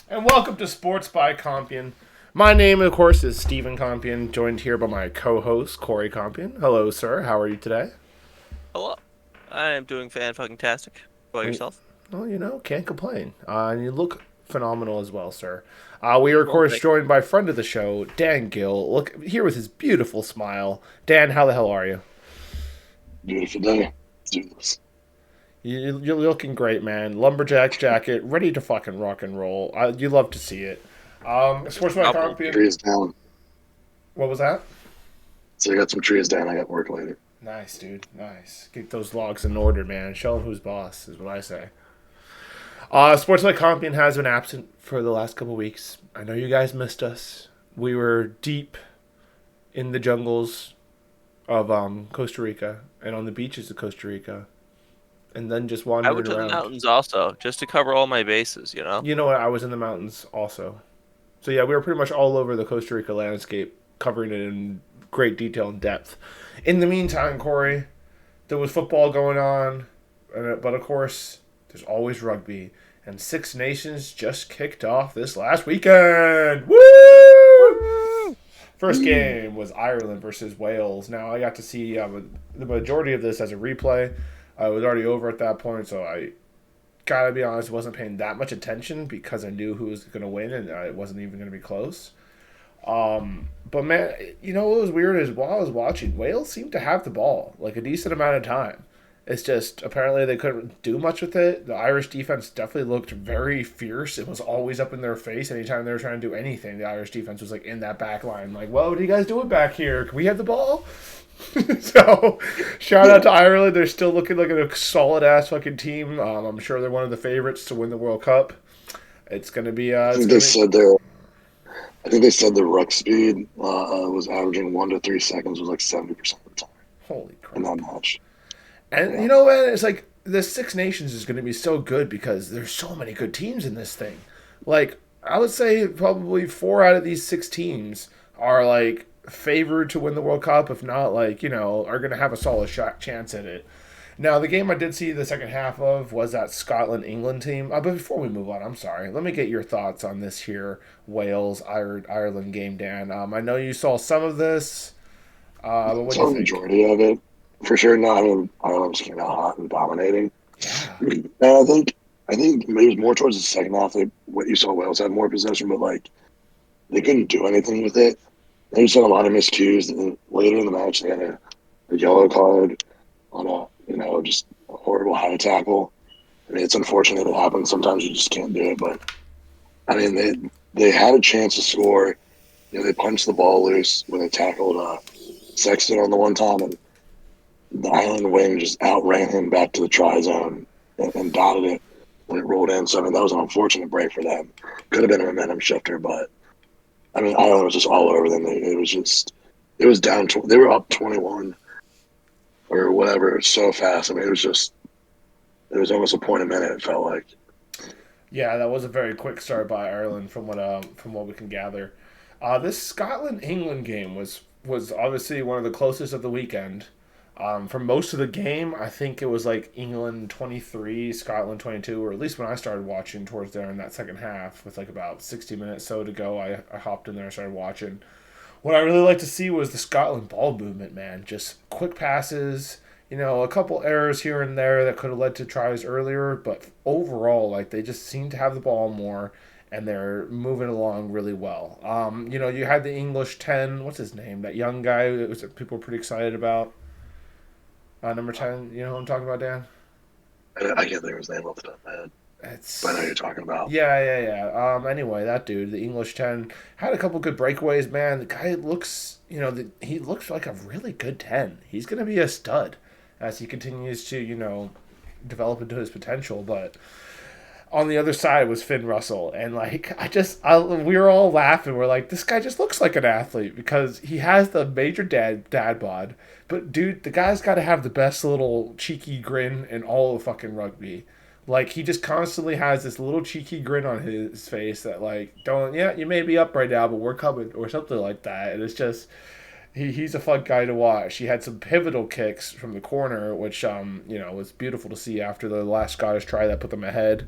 And welcome to Sports by Compian. My name, of course, is Stephen Compian, joined here by my co-host, Corey Compian. Hello, sir. How are you today? Hello. I am doing fan-fucking-tastic. About We, yourself? well, can't complain. And you look phenomenal as well, sir. We are, of Well, course, thank you. joined by friend of the show, Dan Gill. Look here with his beautiful smile. Dan, how the hell are you? Beautiful day. Let's do this. You're looking great, man. Lumberjack jacket, ready to fucking rock and roll. You love to see it. Just Sports by double. Compian. Trees down. What was that? So I got some trees down. I got work later. Nice, dude. Nice. Keep those logs in order, man. Show them who's boss, is what I say. Sportslight Compian has been absent for the last couple weeks. I know you guys missed us. We were deep in the jungles of Costa Rica and on the beaches of Costa Rica, and then just I went wandering to the around. mountains also, just to cover all my bases. You know what? I was in the mountains also. So yeah, we were pretty much all over the Costa Rica landscape, covering it in great detail and depth. In the meantime, Corey, there was football going on, but of course, there's always rugby. And Six Nations just kicked off this last weekend. Woo! Woo! First game was Ireland versus Wales. Now I got to see the majority of this as a replay. I was already over at that point, so I gotta be honest, wasn't paying that much attention because I knew who was gonna win, and it wasn't even gonna be close. But man, you know what was weird is while I was watching, Wales seemed to have the ball like a decent amount of time. It's just apparently they couldn't do much with it. The Irish defense definitely looked very fierce. It was always up in their face anytime they were trying to do anything. The Irish defense was like in that back line, like, "What are you guys doing back here? Can we have the ball?" So, shout out Yeah. to Ireland. They're still looking like a solid ass fucking team. I'm sure they're one of the favorites to win the World Cup. It's gonna be. I It's think gonna they be. said their I think they said the ruck speed was averaging 1 to 3 seconds was like 70% of the time Holy in that crap! match. And Yeah. you know what? It's like the Six Nations is going to be so good because there's so many good teams in this thing. Like I would say, probably four out of these six teams are like favored to win the World Cup. If not, like are going to have a solid shot chance at it. Now, the game I did see the second half of was that Scotland England team. But before we move on, I'm sorry. Let me get your thoughts on this here Wales Ireland game, Dan. I know you saw some of this, but what do you So the think? majority of it, for sure. No, I mean Ireland just came out hot and dominating. Yeah, And I think maybe it was more towards the second half. What you saw Wales had more possession, but like they couldn't do anything with it. They just had a lot of miscues. And then later in the match, they had a yellow card on just a horrible high tackle. I mean, it's unfortunate it happens. Sometimes you just can't do it. But I mean, they had a chance to score. They punched the ball loose when they tackled Sexton on the one time, and the Island wing just outran him back to the try zone and dotted it when it rolled in. So I mean, that was an unfortunate break for them. Could have been a momentum shifter, but I mean, Ireland was just all over them. It was down. They were up 21 or whatever so fast. I mean, it was almost a point a minute. It felt like. yeah, that was a very quick start by Ireland from what we can gather. This Scotland England game was obviously one of the closest of the weekend. For most of the game, I think it was like England 23, Scotland 22, or at least when I started watching towards there in that second half, with like about 60 minutes so to go, I hopped in there and started watching. What I really like to see was the Scotland ball movement, man. Just quick passes, a couple errors here and there that could have led to tries earlier, but overall, like they just seem to have the ball more and they're moving along really well. You had the English 10, what's his name? That young guy that was people were pretty excited about. Number 10, you know who I'm talking about, Dan? I can't think of his name off the top of my head, but I know who It's you're talking about. yeah. Anyway, that dude, the English 10, had a couple good breakaways, man. The guy looks, he looks like a really good 10. He's going to be a stud as he continues to, develop into his potential. But on the other side was Finn Russell. And, like, we were all laughing. We're like, this guy just looks like an athlete because he has the major dad bod. But, dude, the guy's got to have the best little cheeky grin in all of fucking rugby. Like he just constantly has this little cheeky grin on his face that like don't yeah you may be up right now but we're coming or something like that, and it's just he's a fun guy to watch. He had some pivotal kicks from the corner which was beautiful to see after the last Scottish try that put them ahead.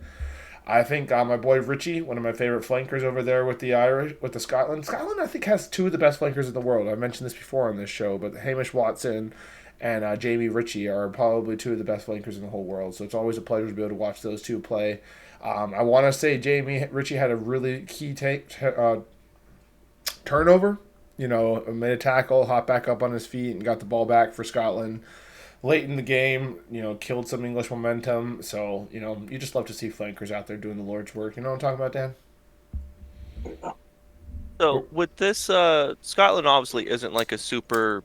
I think my boy Richie, one of my favorite flankers over there with the Scotland. Scotland, I think, has two of the best flankers in the world. I mentioned this before on this show, but Hamish Watson and Jamie Ritchie are probably two of the best flankers in the whole world. So it's always a pleasure to be able to watch those two play. I want to say Jamie Ritchie had a really key turnover. Made a tackle, hopped back up on his feet, and got the ball back for Scotland. Late in the game, killed some English momentum. So, you just love to see flankers out there doing the Lord's work. You know what I'm talking about, Dan? So with this, Scotland obviously isn't like a super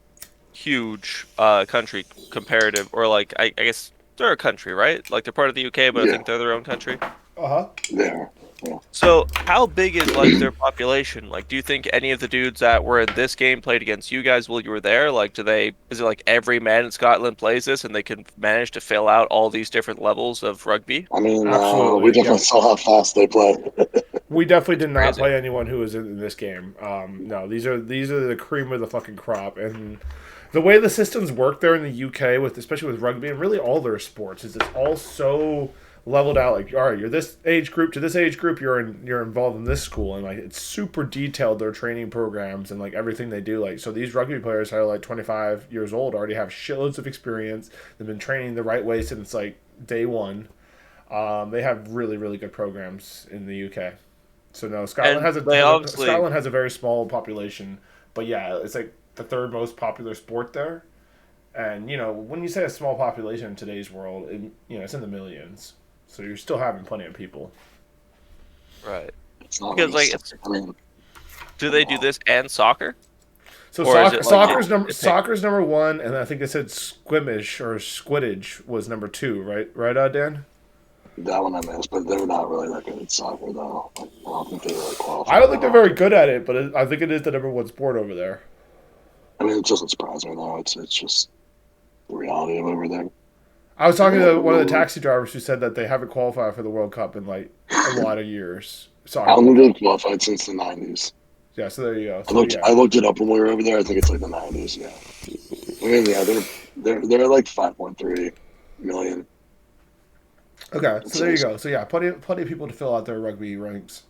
huge country comparative, or like I guess they're a country, right? Like they're part of the UK, but I think they're their own country. Uh-huh. Yeah. So how big is like their population? Like, do you think any of the dudes that were in this game played against you guys while you were there? Like, is it like every man in Scotland plays this and they can manage to fill out all these different levels of rugby? I mean, Absolutely, we definitely saw how fast they play. We definitely did not Crazy. play anyone who was in this game. No, these are the cream of the fucking crop, and the way the systems work there in the UK, especially with rugby and really all their sports, is it's all so leveled out. Like, all right, you're this age group to this age group, you're involved in this school, and like it's super detailed, their training programs and like everything they do. Like, so these rugby players are like 25 years old, already have shitloads of experience. They've been training the right way since like day one. They have really, really good programs in the UK. So no, Scotland Scotland has a very small population, but yeah, it's like the third most popular sport there. And when you say a small population in today's world, it's in the millions. So you're still having plenty of people. Right. It's not Because really, like, do they do this and soccer? So Or is it like soccer's number one, and I think they said squimish or squiddage was number two, right? Right, Dan? that one I missed, but they're not really that good at soccer, though. Like, I don't think they really qualify. I don't think they're very good at it, but I think it is the number one sport over there. I mean, it doesn't surprise me, though. It's just the reality of over there. I was talking to one of the taxi drivers who said that they haven't qualified for the World Cup in like a lot of years. I don't think they've qualified since the 90s. Yeah, so there you go. So, I looked it up when we were over there. I think it's like the 90s, yeah. I mean, yeah, they're like 5.3 million. Okay, so there you go. So yeah, plenty of people to fill out their rugby ranks.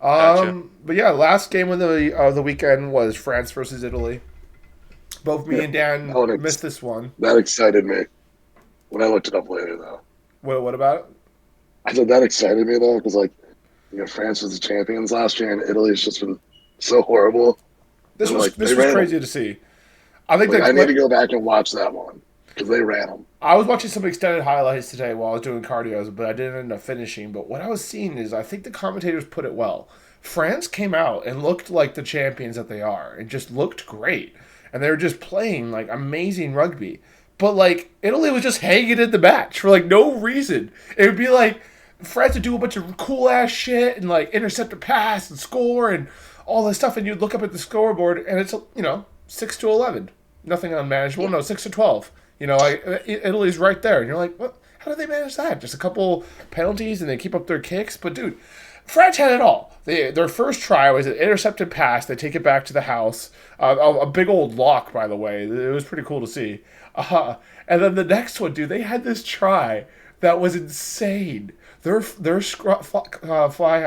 Gotcha. But yeah, last game of the weekend was France versus Italy. Both me and Dan missed this one. That excited me when I looked it up later, though. What about it? I said that excited me, though, because, like, France was the champions last year, and Italy's just been so horrible. This was crazy to see. I think I need to go back and watch that one, because they ran them. I was watching some extended highlights today while I was doing cardio, but I didn't end up finishing. But what I was seeing is, I think the commentators put it well. France came out and looked like the champions that they are, and just looked great. And they were just playing, like, amazing rugby. But, like, Italy was just hanging in the match for, like, no reason. It would be, like, France would do a bunch of cool-ass shit and, like, intercept a pass and score and all this stuff. And you'd look up at the scoreboard, and it's, 6-11. Nothing unmanageable. No, 6-12. Italy's right there. And you're like, what? How did they manage that? Just a couple penalties and they keep up their kicks? But, dude, France had it all. Their first try was an intercepted pass. They take it back to the house. A big old lock, by the way. It was pretty cool to see. And then the next one, dude, they had this try that was insane. Their fly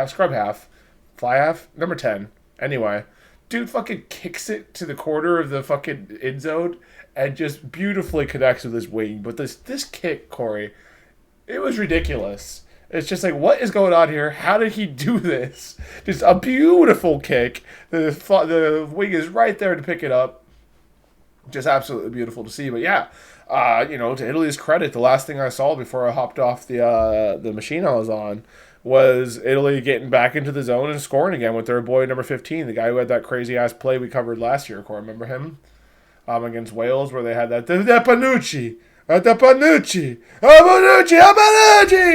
half, number 10. Anyway, dude fucking kicks it to the corner of the fucking end zone and just beautifully connects with his wing. But this kick, Corey, it was ridiculous. It's just like, what is going on here? How did he do this? Just a beautiful kick. The wing is right there to pick it up. Just absolutely beautiful to see. But yeah, to Italy's credit, the last thing I saw before I hopped off the machine I was on was Italy getting back into the zone and scoring again with their boy number 15, the guy who had that crazy ass play we covered last year. Corey, remember him? Against Wales, where they had that Panucci. Panucci!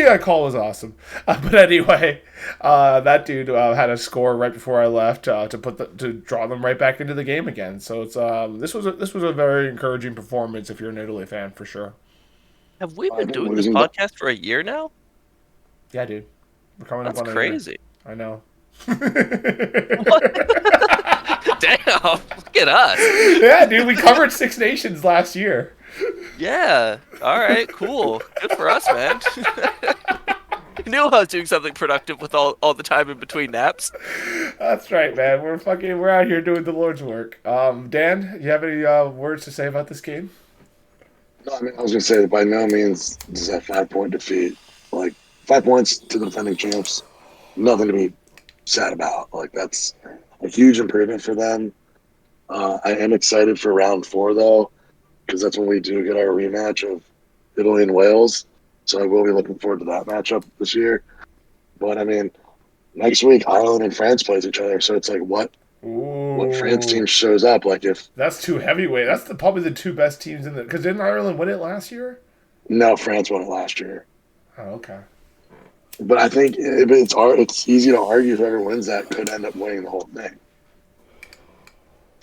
That call was awesome. But anyway, that dude had a score right before I left to draw them right back into the game again. So it's this was a very encouraging performance if you're an Italy fan for sure. Have we been doing this podcast for a year now? Yeah, dude. We're coming That's up on crazy. A year. I know. Damn! Look at us. Yeah, dude. We covered Six Nations last year. Yeah. All right. Cool. Good for us, man. I knew I was doing something productive with all the time in between naps. That's right, man. We're out here doing the Lord's work. Dan, you have any words to say about this game? No, I mean, I was gonna say that by no means does that 5 point defeat. Like 5 points to the defending champs, nothing to be sad about. Like that's a huge improvement for them. I am excited for round 4 though, because that's when we do get our rematch of Italy and Wales. So I will be looking forward to that matchup this year. But I mean, next week Ireland and France plays each other, so it's like what France Ooh, team shows up? Like if that's two heavyweight. That's probably the two best teams in the. Because didn't Ireland win it last year? no, France won it last year. Oh, okay. But I think if it's easy to argue whoever wins that could end up winning the whole thing.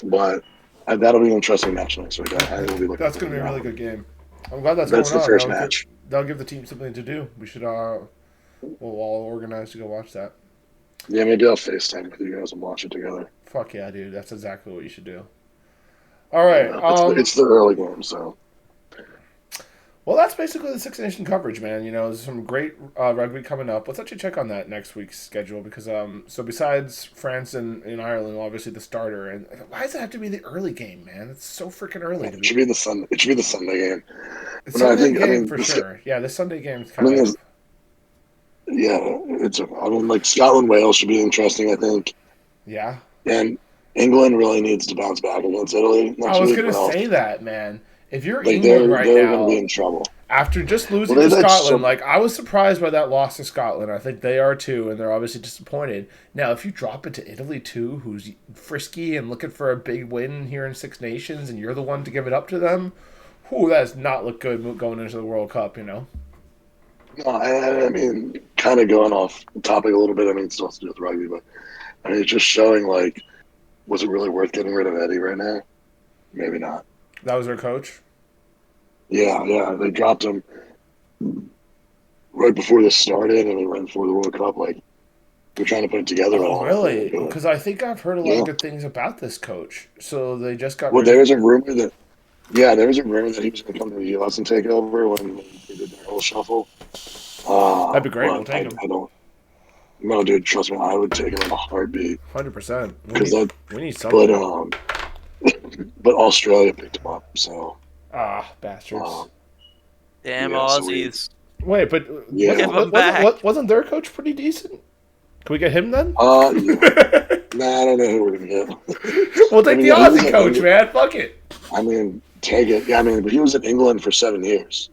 But that'll be an interesting match next week. I will be looking. That's going to be a really good game. I'm glad that's That's going the on. first match. That'll give the team something to do. We'll all organize to go watch that. Yeah, maybe I'll FaceTime with you guys and watch it together. Fuck yeah, dude. That's exactly what you should do. All right. It's the early game, so. Well, that's basically the Six Nation coverage, man. You know, there's some great rugby coming up. Let's actually check on that next week's schedule because so besides France and Ireland, obviously the starter, and why does it have to be the early game, man? It's so freaking early. It should be the Sunday. It should be the Sunday game. It's Sunday game for sure. Yeah, this Sunday game is kind of. Yeah, I mean, like Scotland Wales should be interesting. I think. Yeah. And England really needs to bounce back against Italy next week. I was gonna say that, man. If you're like England right they're now, going to be in trouble. After just losing to Scotland, I was surprised by that loss to Scotland. I think they are too, and they're obviously disappointed. Now, if you drop it to Italy too, who's frisky and looking for a big win here in Six Nations, and you're the one to give it up to them, that does not look good going into the World Cup, you know? No, I mean, kind of going off topic a little bit. I mean, it still has to do with rugby, but I mean, it's just showing, like, was it really worth getting rid of Eddie right now? Maybe not. That was their coach? Yeah. They dropped him right before this started, and right before the World Cup. Like, they're trying to put it together. Oh, really? Because I think I've heard a lot of good things about this coach. So they just got. Well, there was a rumor that. Yeah, there was a rumor that he was going to come to the U.S. and take over when they did their whole shuffle. That'd be great. We'll take him. I don't. No, dude, trust me, I would take him in a heartbeat. 100%. We need something. But Australia picked him up, so. Bastards. Damn Aussies. Wait, but wasn't their coach pretty decent? Can we get him then? Yeah. Nah, I don't know who we're gonna get. We'll take the Aussie coach, man. Fuck it. I mean, take it. Yeah, I mean, but he was in England for 7 years.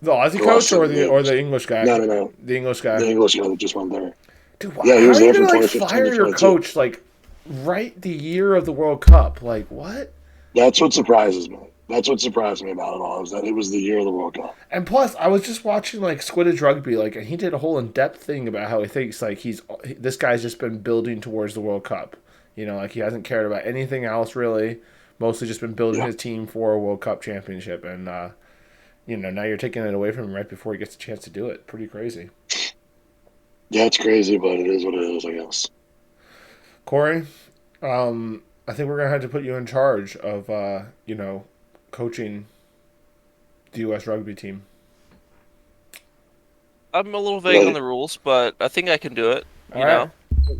The Aussie coach or the English guy? No. The English guy. The English guy that just went there. Dude, yeah, he was there from 2015 fire your coach right the year of the World Cup? Like what? That's what surprises me. That's what surprised me about it all, is that it was the year of the World Cup. And plus, I was just watching Squiddage Rugby, and he did a whole in-depth thing about how he thinks this guy's just been building towards the World Cup. You know, he hasn't cared about anything else really. Mostly just been building his team for a World Cup championship, and now you're taking it away from him right before he gets a chance to do it. Pretty crazy. Yeah, it's crazy, but it is what it is, I guess. Corey, I think we're gonna have to put you in charge of coaching the U.S. rugby team. I'm a little vague on the rules, but I think I can do it. You know,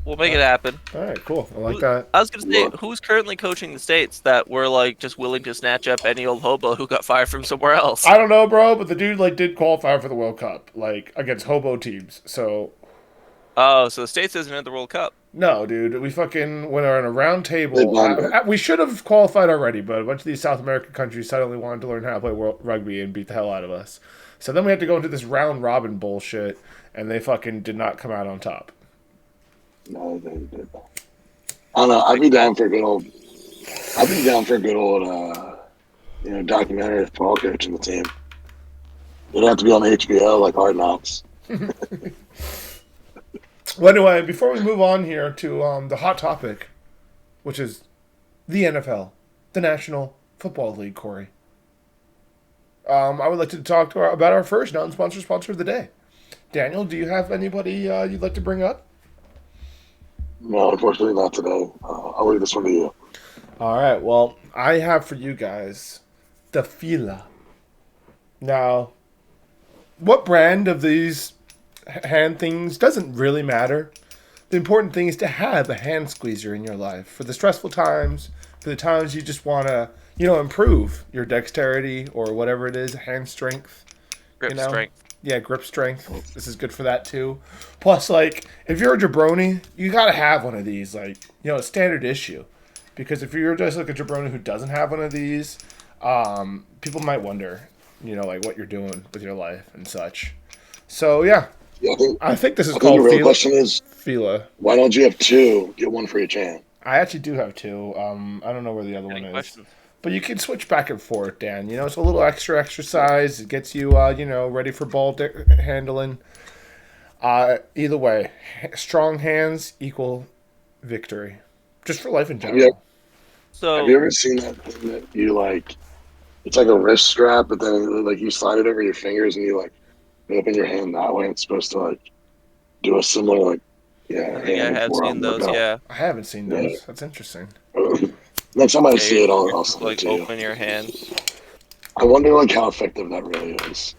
we'll make it happen. All right, cool. I like that. I was gonna say, who's currently coaching the States that were just willing to snatch up any old hobo who got fired from somewhere else? I don't know, bro, but the dude did qualify for the World Cup, against hobo teams. So. Oh, so the States isn't in the World Cup. No, dude. We fucking went on a round table. We should have qualified already, but a bunch of these South American countries suddenly wanted to learn how to play rugby and beat the hell out of us. So then we had to go into this round robin bullshit, and they fucking did not come out on top. No, they did. I don't know. I'd be down for a good old. Documentary of Paul coaching the team. It'd have to be on HBO like Hard Knocks. Well, anyway, before we move on here to the hot topic, which is the NFL, the National Football League, Corey, I would like to talk about our first non-sponsor sponsor of the day. Daniel, do you have anybody you'd like to bring up? No, unfortunately not today. I'll leave this one to you. All right. Well, I have for you guys the Fila. Now, what brand of these hand things doesn't really matter. The important thing is to have a hand squeezer in your life for the stressful times, for the times you just want to, improve your dexterity or whatever it is, hand strength. Grip strength. Yeah, grip strength. This is good for that too. Plus, like, if you're a jabroni, you gotta have one of these, like, a standard issue. Because if you're just like a jabroni who doesn't have one of these, people might wonder, like what you're doing with your life and such. So yeah, I think this is called. The real question is, Fila. Why don't you have two? Get one for each hand. I actually do have two. I don't know where the other one is. But you can switch back and forth, Dan. It's a little extra exercise. It gets you, ready for ball handling. Either way, strong hands equal victory. Just for life in general. Have you ever seen that thing that you, like, it's like a wrist strap, but then, like, you slide it over your fingers and you, like, open your hand that way? It's supposed to, like, do a similar, like, I think I have seen those, yeah. I haven't seen those. Yeah. That's interesting. Next time I see it, I'll like open your hand. I wonder like how effective that really is.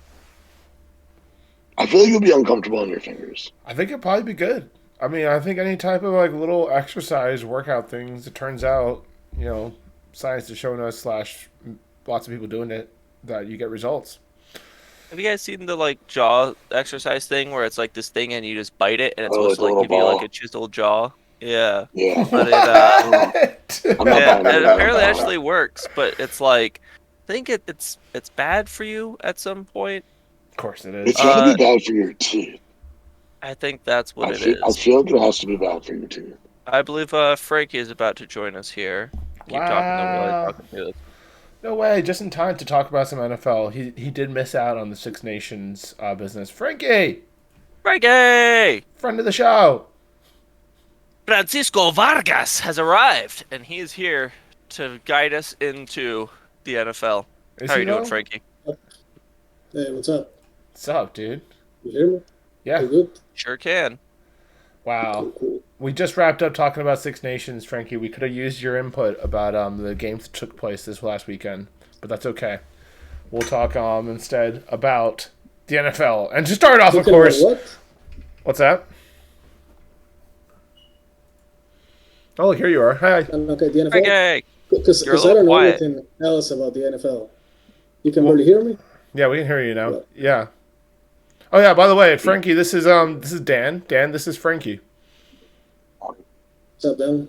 I feel like you'll be uncomfortable on your fingers. I think it'd probably be good. I mean, I think any type of like little exercise workout things, it turns out, science is showing us / lots of people doing it, that you get results. Have you guys seen the like jaw exercise thing where it's like this thing and you just bite it and it's supposed to like give you like a chiseled jaw? Yeah. Yeah. But it apparently actually works, but it's like I think it's bad for you at some point. Of course it is. It's gonna be bad for your teeth. I think that's what it is. I feel like it has to be bad for your teeth. I believe Frankie is about to join us here. Keep talking to us. No way, just in time to talk about some NFL. He did miss out on the Six Nations business. Frankie! Friend of the show! Francisco Vargas has arrived, and he is here to guide us into the NFL. How are you doing, Frankie? Hey, what's up? What's up, dude? You hear me? Yeah. Good? Sure can. Wow. Cool. We just wrapped up talking about Six Nations, Frankie. We could have used your input about the games that took place this last weekend, but that's okay. We'll talk instead about the NFL. And to start off, of course... What? What's that? Oh, here you are. Hi. Okay, the NFL? Okay. Because I don't know anything else about the NFL. You can barely hear me? Yeah, we can hear you now. Yeah. Oh, yeah, by the way, Frankie, this is Dan. Dan, this is Frankie. What's up, Dan?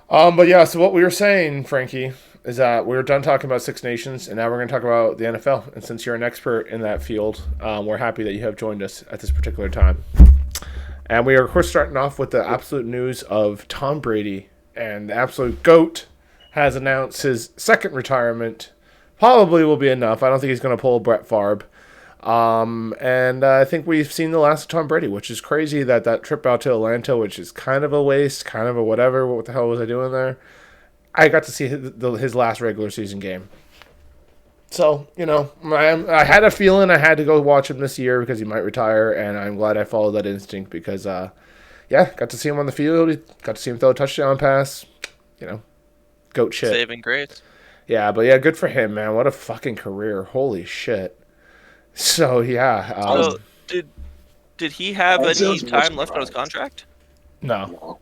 But yeah, so what we were saying, Frankie, is that we were done talking about Six Nations, and now we're going to talk about the NFL. And since you're an expert in that field, we're happy that you have joined us at this particular time. And we are, of course, starting off with the absolute news of Tom Brady. And the absolute GOAT has announced his second retirement. Probably will be enough. I don't think he's going to pull Brett Favre. And I think we've seen the last of Tom Brady, which is crazy that trip out to Atlanta, which is kind of a waste, kind of a whatever. What the hell was I doing there? I got to see his last regular season game. So, I had a feeling I had to go watch him this year because he might retire, and I'm glad I followed that instinct because, got to see him on the field. Got to see him throw a touchdown pass. GOAT shit. Saving grace. Yeah, but yeah, good for him, man. What a fucking career. Holy shit. So, yeah. Did he have any time left on his contract? No.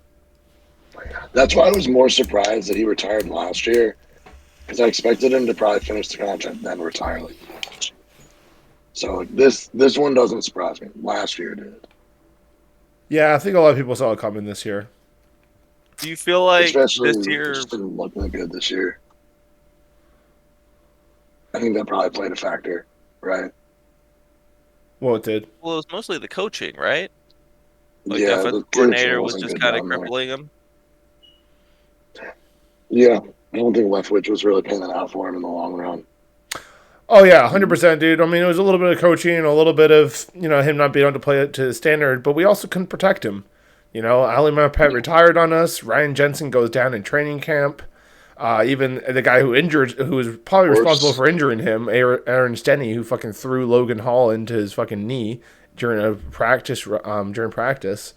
That's why I was more surprised that he retired last year. Because I expected him to probably finish the contract and then retire. So this one doesn't surprise me. Last year did. Yeah, I think a lot of people saw it coming this year. Do you feel like especially this year just didn't look that good this year? I think that probably played a factor, right? Well, it did. Well, it was mostly the coaching, right? Like yeah, the coordinator was just kind of crippling him. Yeah. I don't think Leftwich was really paying that out for him in the long run. Oh, yeah, 100%, dude. I mean, it was a little bit of coaching, a little bit of, him not being able to play it to the standard, but we also couldn't protect him. Ali Marpet retired on us. Ryan Jensen goes down in training camp. Even the guy who was probably responsible for injuring him, Aaron Stenny, who fucking threw Logan Hall into his fucking knee during practice.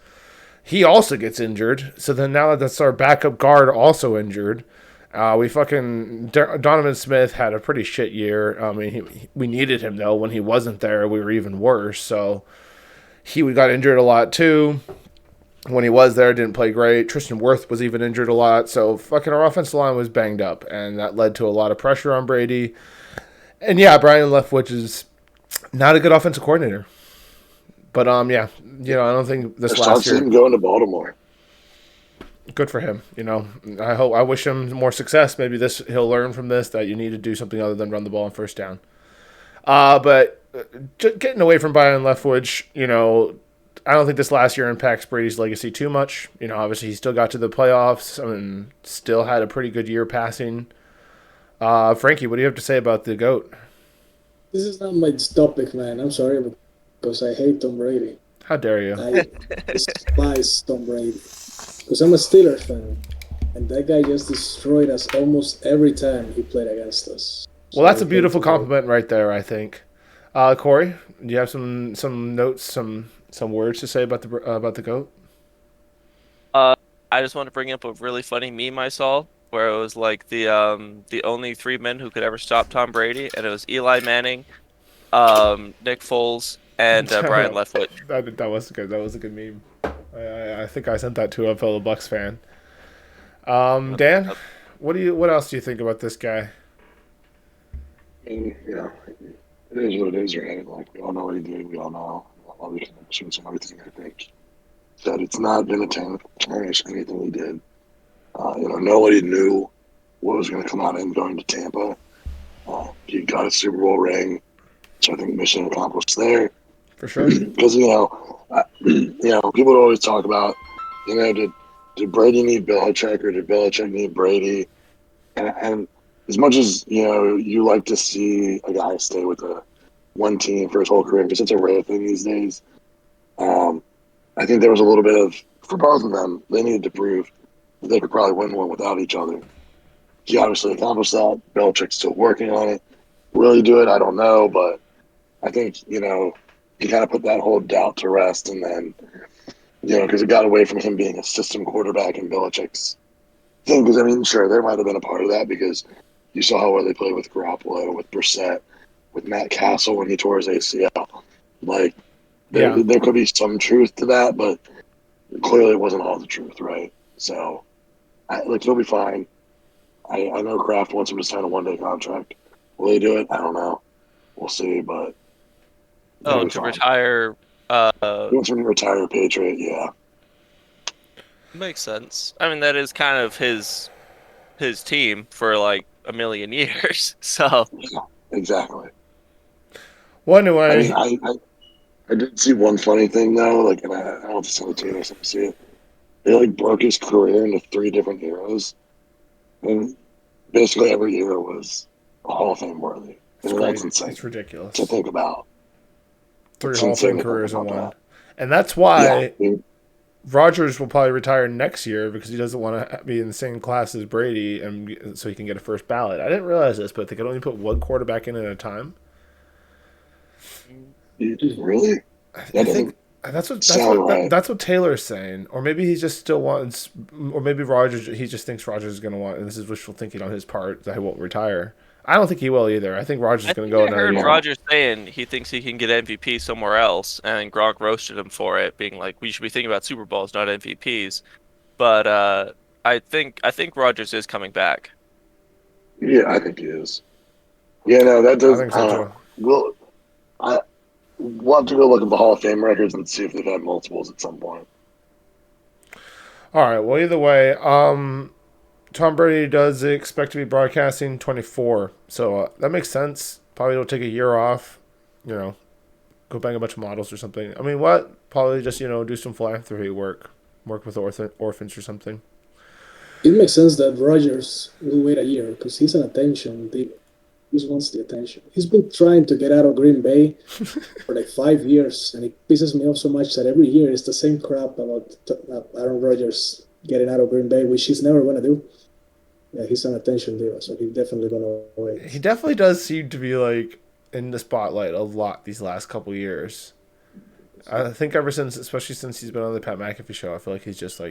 He also gets injured. So then now that's our backup guard also injured. Donovan Smith had a pretty shit year. I mean, we needed him though. When he wasn't there, we were even worse. So he got injured a lot too. When he was there, didn't play great. Tristan Wirth was even injured a lot. So fucking our offensive line was banged up, and that led to a lot of pressure on Brady. And yeah, Brian Leftwich is not a good offensive coordinator. But yeah, I don't think this last year. Him going to Baltimore. Good for him. I wish him more success. Maybe he'll learn from this that you need to do something other than run the ball on first down. But getting away from Brian Leftwich, I don't think this last year impacts Brady's legacy too much. Obviously he still got to the playoffs. I mean, still had a pretty good year passing. Frankie, what do you have to say about the GOAT? This is not my topic, man. I'm sorry, because I hate Tom Brady. How dare you? I despise Tom Brady. Because I'm a Steelers fan. And that guy just destroyed us almost every time he played against us. Well, that's a beautiful compliment right there, I think. Corey, do you have some notes, some words to say about the GOAT? I just want to bring up a really funny meme I saw where it was like the only three men who could ever stop Tom Brady, and it was Eli Manning, Nick Foles, and Brian Leftwich. That was good. That was a good meme. I think I sent that to a fellow Bucks fan. Dan, what else do you think about this guy? I mean, it is what it is, right? Like, we all know what he did. We all know all the connections and everything. I think that it's not going to tarnish anything he did. Nobody knew what was going to come out of him going to Tampa. He got a Super Bowl ring, so I think mission accomplished there. For sure. Because people always talk about, did Brady need Belichick or did Belichick need Brady? And as much as you like to see a guy stay with one team for his whole career, because it's a rare thing these days. I think there was a little bit of, for both of them, they needed to prove that they could probably win one without each other. He obviously accomplished that. Belichick's still working on it. Will he do it? I don't know, but I think he kind of put that whole doubt to rest, and then because it got away from him being a system quarterback and Belichick's thing. Because sure, there might have been a part of that because you saw how well they played with Garoppolo, with Brissett, with Matt Castle when he tore his ACL. Like, there could be some truth to that, but clearly it wasn't all the truth, right? So, he'll be fine. I know Kraft wants him to sign a one-day contract. Will he do it? I don't know. We'll see, but to retire. He wants him to retire a Patriot, yeah. Makes sense. I mean, that is kind of his team for like a million years. So yeah, exactly. Well, anyway, I did see one funny thing though. Like, and I don't know if it's on the team or something. See it. They broke his career into 3 different eras, and basically every era was Hall of Fame worthy. That's insane. It's ridiculous to think about. 3 Hall of Fame careers in one, and that's why Rodgers will probably retire next year because he doesn't want to be in the same class as Brady, and so he can get a first ballot. I didn't realize this, but they could only put one quarterback in at a time. Really? I think that's what Taylor's saying, or maybe he just still wants, or maybe Rodgers. He just thinks Rodgers is going to want, and this is wishful thinking on his part that he won't retire. I don't think he will either. I think Rodgers is going to go another year. I heard Rodgers saying he thinks he can get MVP somewhere else, and Gronk roasted him for it, being like, "We should be thinking about Super Bowls, not MVPs." But I think Rodgers is coming back. Yeah, I think he is. Yeah, no, that does. I think so too. We'll have to go look at the Hall of Fame records and see if they've had multiples at some point. All right. Well, either way, Tom Brady does expect to be broadcasting 24, so that makes sense. Probably will take a year off, go bang a bunch of models or something. I mean, what? Probably just do some philanthropy work with orphans or something. It makes sense that Rodgers will wait a year because he's an attention thief. He just wants the attention. He's been trying to get out of Green Bay for 5 years, and it pisses me off so much that every year it's the same crap about Aaron Rodgers getting out of Green Bay, which he's never going to do. Yeah, he's an attention diva, so he's definitely going to wait. He definitely does seem to be in the spotlight a lot these last couple years. I think especially since he's been on the Pat McAfee show, I feel like he's just all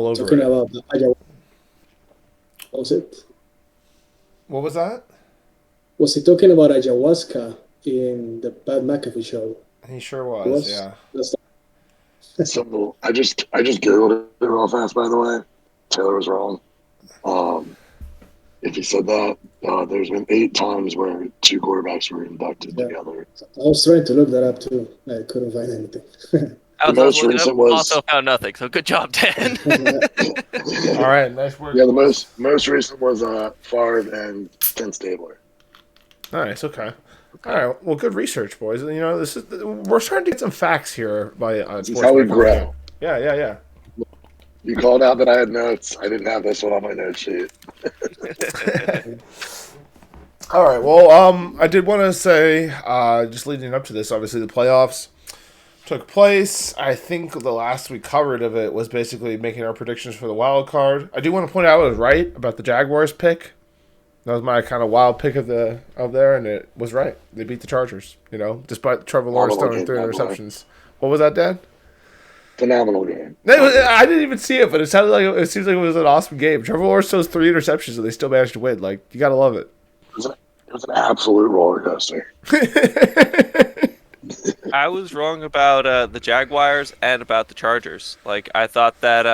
over talking it. About Was it? What was that? Was he talking about ayahuasca in the Pat McAfee show? He sure It was, was. yeah. That's So I just googled it real fast. By the way, Taylor was wrong. If he said that, there's been 8 times where 2 quarterbacks were inducted yeah. together. I was trying to look that up too. I couldn't find anything. I The was most looking up, recent was also found nothing. So good job, Dan. All right, nice work. yeah. The boys. most recent was Favre and Ken Stabler. Nice. Okay. All right. Well, good research, boys. You know, we're starting to get some facts here by This is Sports how we by Compian. grow. Yeah. You called out that I had notes. I didn't have this one on my note sheet. All right. Well, I did want to say, just leading up to this, obviously the playoffs took place. I think the last we covered of it was basically making our predictions for the wild card. I do want to point out I was right about the Jaguars pick. That was my kind of wild pick of there, and it was right. They beat the Chargers, you know, despite Trevor Lawrence throwing 3 interceptions. What was that, Dan? Phenomenal game. I didn't even see it, but it seemed like it was an awesome game. Trevor Lawrence throws 3 interceptions, and they still managed to win. Like, you gotta love it. It was an absolute roller coaster. I was wrong about the Jaguars and about the Chargers. Like, I thought that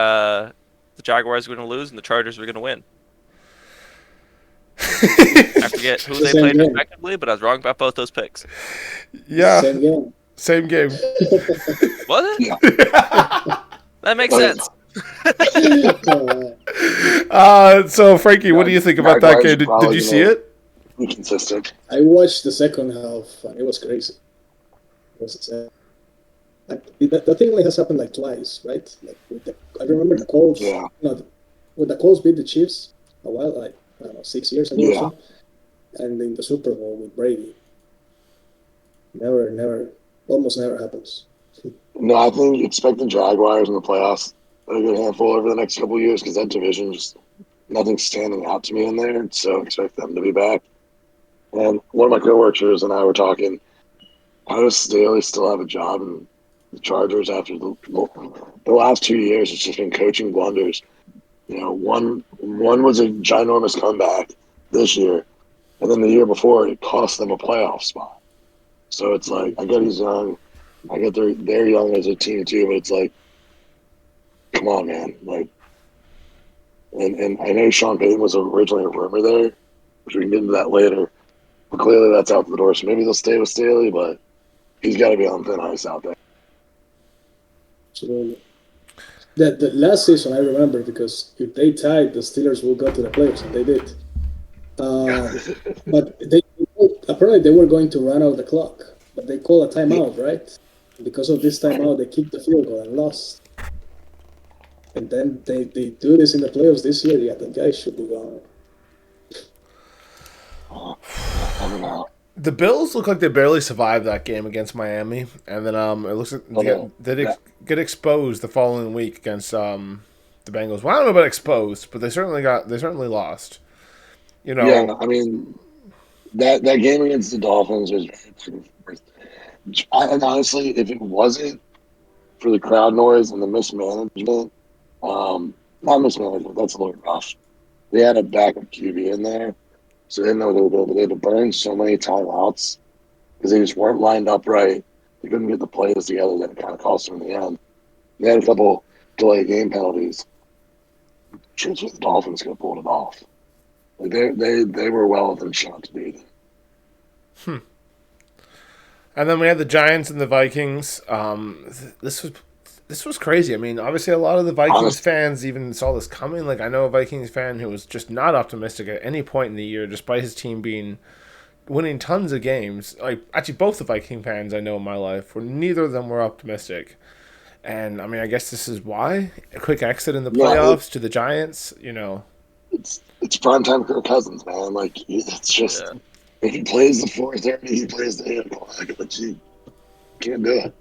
the Jaguars were going to lose and the Chargers were going to win. I forget who they played respectively, but I was wrong about both those picks. Yeah. Same game. Was it? Yeah. That makes sense. So, Frankie, what do you think about that game? Did you see it? Be consistent. I watched the second half, and it was crazy. It was that thing only has happened like twice, right? Like I remember the Colts. Yeah. When the Colts beat the Chiefs a while, like I don't know, 6 years ago Yeah. or so, and in the Super Bowl with Brady. Almost never happens. No, I think expect the Jaguars in the playoffs a good handful over the next couple of years because that division just nothing's standing out to me in there. So expect them to be back. And one of my coworkers and I were talking. How does Staley still have a job in the Chargers after the last 2 years? It's just been coaching blunders. You know, one was a ginormous comeback this year, and then the year before it cost them a playoff spot. So it's like I get he's young, I get they're young as a team too, but it's like, come on, man, like. And I know Sean Payton was originally a rumor there, which we can get into that later. But clearly that's out the door. So maybe they'll stay with Staley, but he's got to be on thin ice out there. Absolutely. The last season I remember because if they tied, the Steelers will go to the playoffs, and they did. But apparently they were going to run out the clock, but they called a timeout, right? Because of this timeout, they kicked the field goal and lost. And then they do this in the playoffs this year. Yeah, the guys should be gone. I don't know. The Bills look like they barely survived that game against Miami, and then it looks like they get exposed the following week against the Bengals. Well, I don't know about exposed, but they certainly lost. You know. Yeah, I mean that game against the Dolphins was. And honestly, if it wasn't for the crowd noise and the mismanagement, not mismanagement, that's a little rough. They had a backup QB in there, so they didn't know what they were doing. But they had to burn so many timeouts because they just weren't lined up right. They couldn't get the plays together that kind of cost them in the end. They had a couple delay game penalties. Chance with the Dolphins could have pulled it off. Like they were well within shot to beat it. And then we had the Giants and the Vikings. This was crazy. I mean, obviously a lot of the Vikings fans even saw this coming. Like I know a Vikings fan who was just not optimistic at any point in the year, despite his team winning tons of games. Like actually, both the Viking fans I know in my life neither of them were optimistic. And I mean, I guess this is why a quick exit in the playoffs to the Giants. You know, it's primetime Kirk Cousins, man. Like it's just if he plays the 4:30, he plays the 8 o'clock. But you can't do it.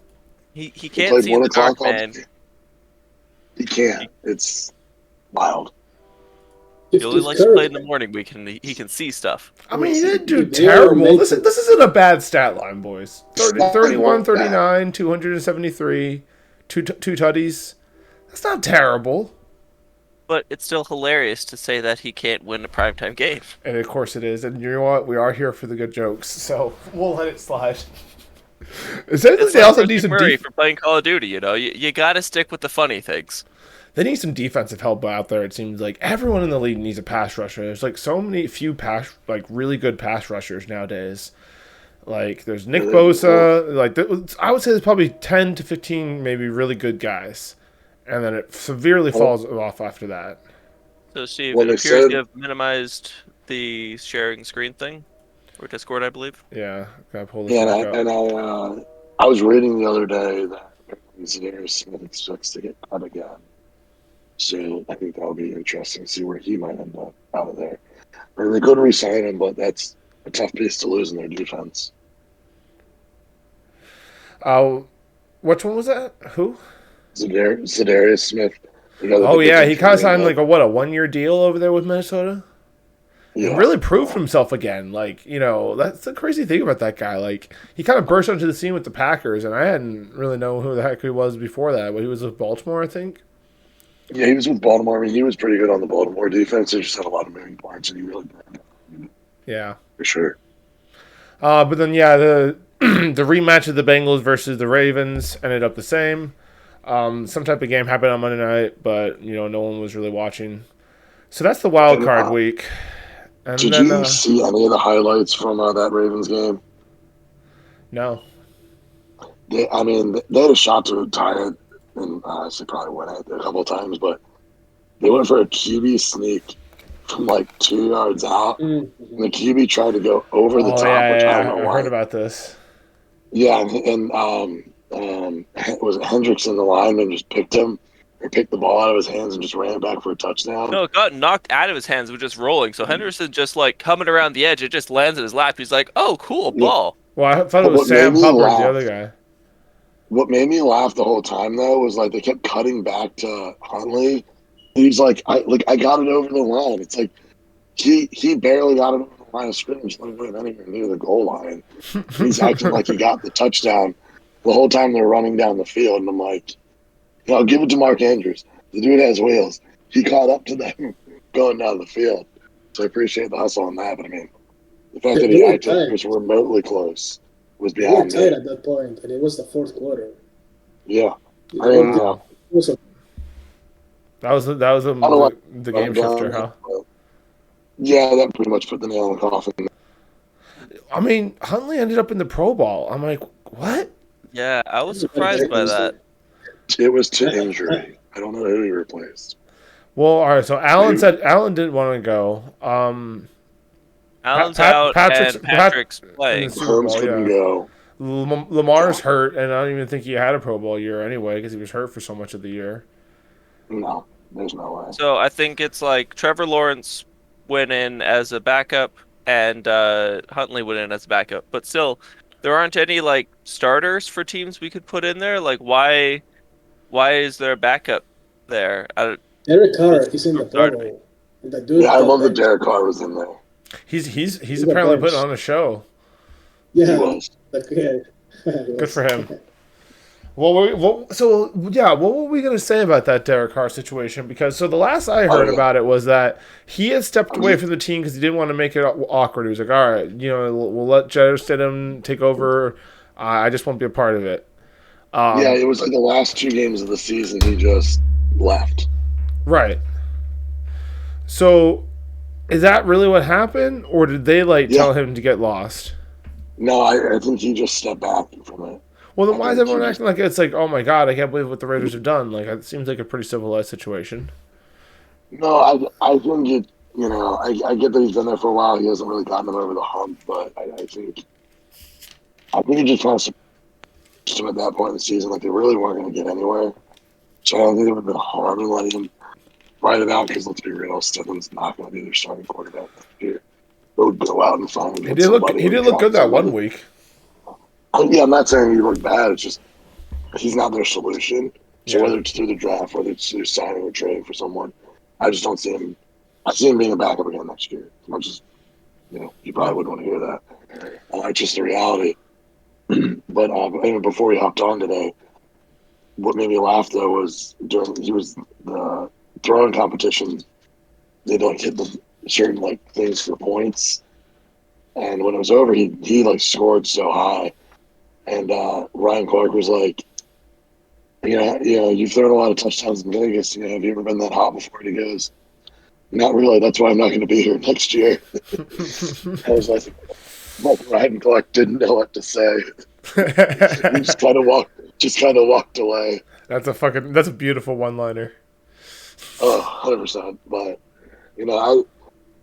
He can't see in the dark, man. He can't. It's wild. He only likes to play in the morning. He can see stuff. I mean, he didn't do terrible. This isn't a bad stat line, boys. 31, 39, 273, two tutties. That's not terrible. But it's still hilarious to say that he can't win a primetime game. And of course it is. And you know what? We are here for the good jokes, so we'll let it slide. Essentially, It's they like also Chris need some Murray for playing Call of Duty. You got to stick with the funny things. They need some defensive help out there. It seems like everyone in the league needs a pass rusher. There's like so many few really good pass rushers nowadays. Like there's Nick Bosa. I would say there's probably 10 to 15 maybe really good guys, and then it severely falls off after that. So Steve, it appears you have minimized the sharing screen thing, or Discord, I believe. Yeah, gotta pull this back up. And I was reading the other day that Zadarius Smith expects to get cut again. So I think that'll be interesting to see where he might end up out of there. Or they could re-sign him, but that's a tough piece to lose in their defense. Which one was that? Who? Zadarius Smith. Oh yeah, he kind of signed like a 1-year deal over there with Minnesota. Yeah, and really proved himself again. Like, that's the crazy thing about that guy. Like, he kind of burst onto the scene with the Packers, and I hadn't really known who the heck he was before that. But he was with Baltimore, I think. Yeah, he was with Baltimore. I mean, he was pretty good on the Baltimore defense. They just had a lot of moving parts, and he really did. Yeah. For sure. But then, the the rematch of the Bengals versus the Ravens ended up the same. Some type of game happened on Monday night, but, no one was really watching. So that's the wild card week. And did you see any of the highlights from that Ravens game? No. They had a shot to tie it, and honestly probably win it a couple of times, but they went for a QB sneak from like 2 yards out, and the QB tried to go over the top. I heard about this. Yeah, and was it Hendrickson, the lineman, just picked the ball out of his hands and just ran back for a touchdown? No, it got knocked out of his hands. It was just rolling. So Henderson just like coming around the edge. It just lands in his lap. He's like, "Oh, cool ball." Well, I thought it was Sam Hubbard, the other guy. What made me laugh the whole time though was like they kept cutting back to Huntley. He's like, I got it over the line. It's like he barely got it over the line of scrimmage, not even anywhere near the goal line. He's acting like he got the touchdown the whole time they're running down the field, and I'm like, I'll give it to Mark Andrews. The dude has wheels. He caught up to them going down the field. So I appreciate the hustle on that. But I mean, the fact that he acted was remotely close was beyond me. Tight at that point, and it was the fourth quarter. Yeah, That was the game shifter, huh? Yeah, that pretty much put the nail in the coffin. I mean, Huntley ended up in the Pro Bowl. I'm like, what? Yeah, I was surprised by that. It was to injury. I don't know who he replaced. Well, all right. So Allen said Allen didn't want to go. Allen's out and Patrick's playing. Holmes couldn't go. Lamar's hurt, and I don't even think he had a Pro Bowl year anyway because he was hurt for so much of the year. No, there's no way. So I think it's like Trevor Lawrence went in as a backup and Huntley went in as a backup. But still, there aren't any like starters for teams we could put in there. Like, why is there a backup there? Derek Carr is in the Pro Bowl. I love that Derek Carr was in there. He's apparently putting on a show. Yeah, he was. Good for him. Well, what were we going to say about that Derek Carr situation? Because the last I heard about it was that he had stepped away from the team because he didn't want to make it awkward. He was like, all right, we'll let Jared Stidham take over. I just won't be a part of it. Yeah, it was like the last 2 games of the season he just left. Right. So, is that really what happened? Or did they tell him to get lost? No, I think he just stepped back from it. Well, then why is everyone acting like it's like, oh my God, I can't believe what the Raiders have done? Like, it seems like a pretty civilized situation. No, I think I get that he's been there for a while. He hasn't really gotten them over the hump, but I think he just wants to push him at that point in the season. Like, they really weren't going to get anywhere. So I don't think it would have been harm in letting him ride it out because, let's be real, Stidham's not going to be their starting quarterback next year. They would go out and find him. He did look good that 1 week. Yeah, I'm not saying he looked bad. It's just he's not their solution. So whether it's through the draft, whether it's through signing or trading for someone, I just don't see him. I see him being a backup again next year. As much as you probably wouldn't want to hear that. It's just the reality. But before we hopped on today, what made me laugh though was he was the throwing competition, they don't hit the certain like things for points. And when it was over, he like scored so high, and Ryan Clark was like, you've thrown a lot of touchdowns in Vegas. Have you ever been that hot before? And he goes, not really. That's why I'm not going to be here next year. I was like Ryan Clark didn't know what to say. He just kind of walked away. That's a beautiful one-liner. Oh, 100%. But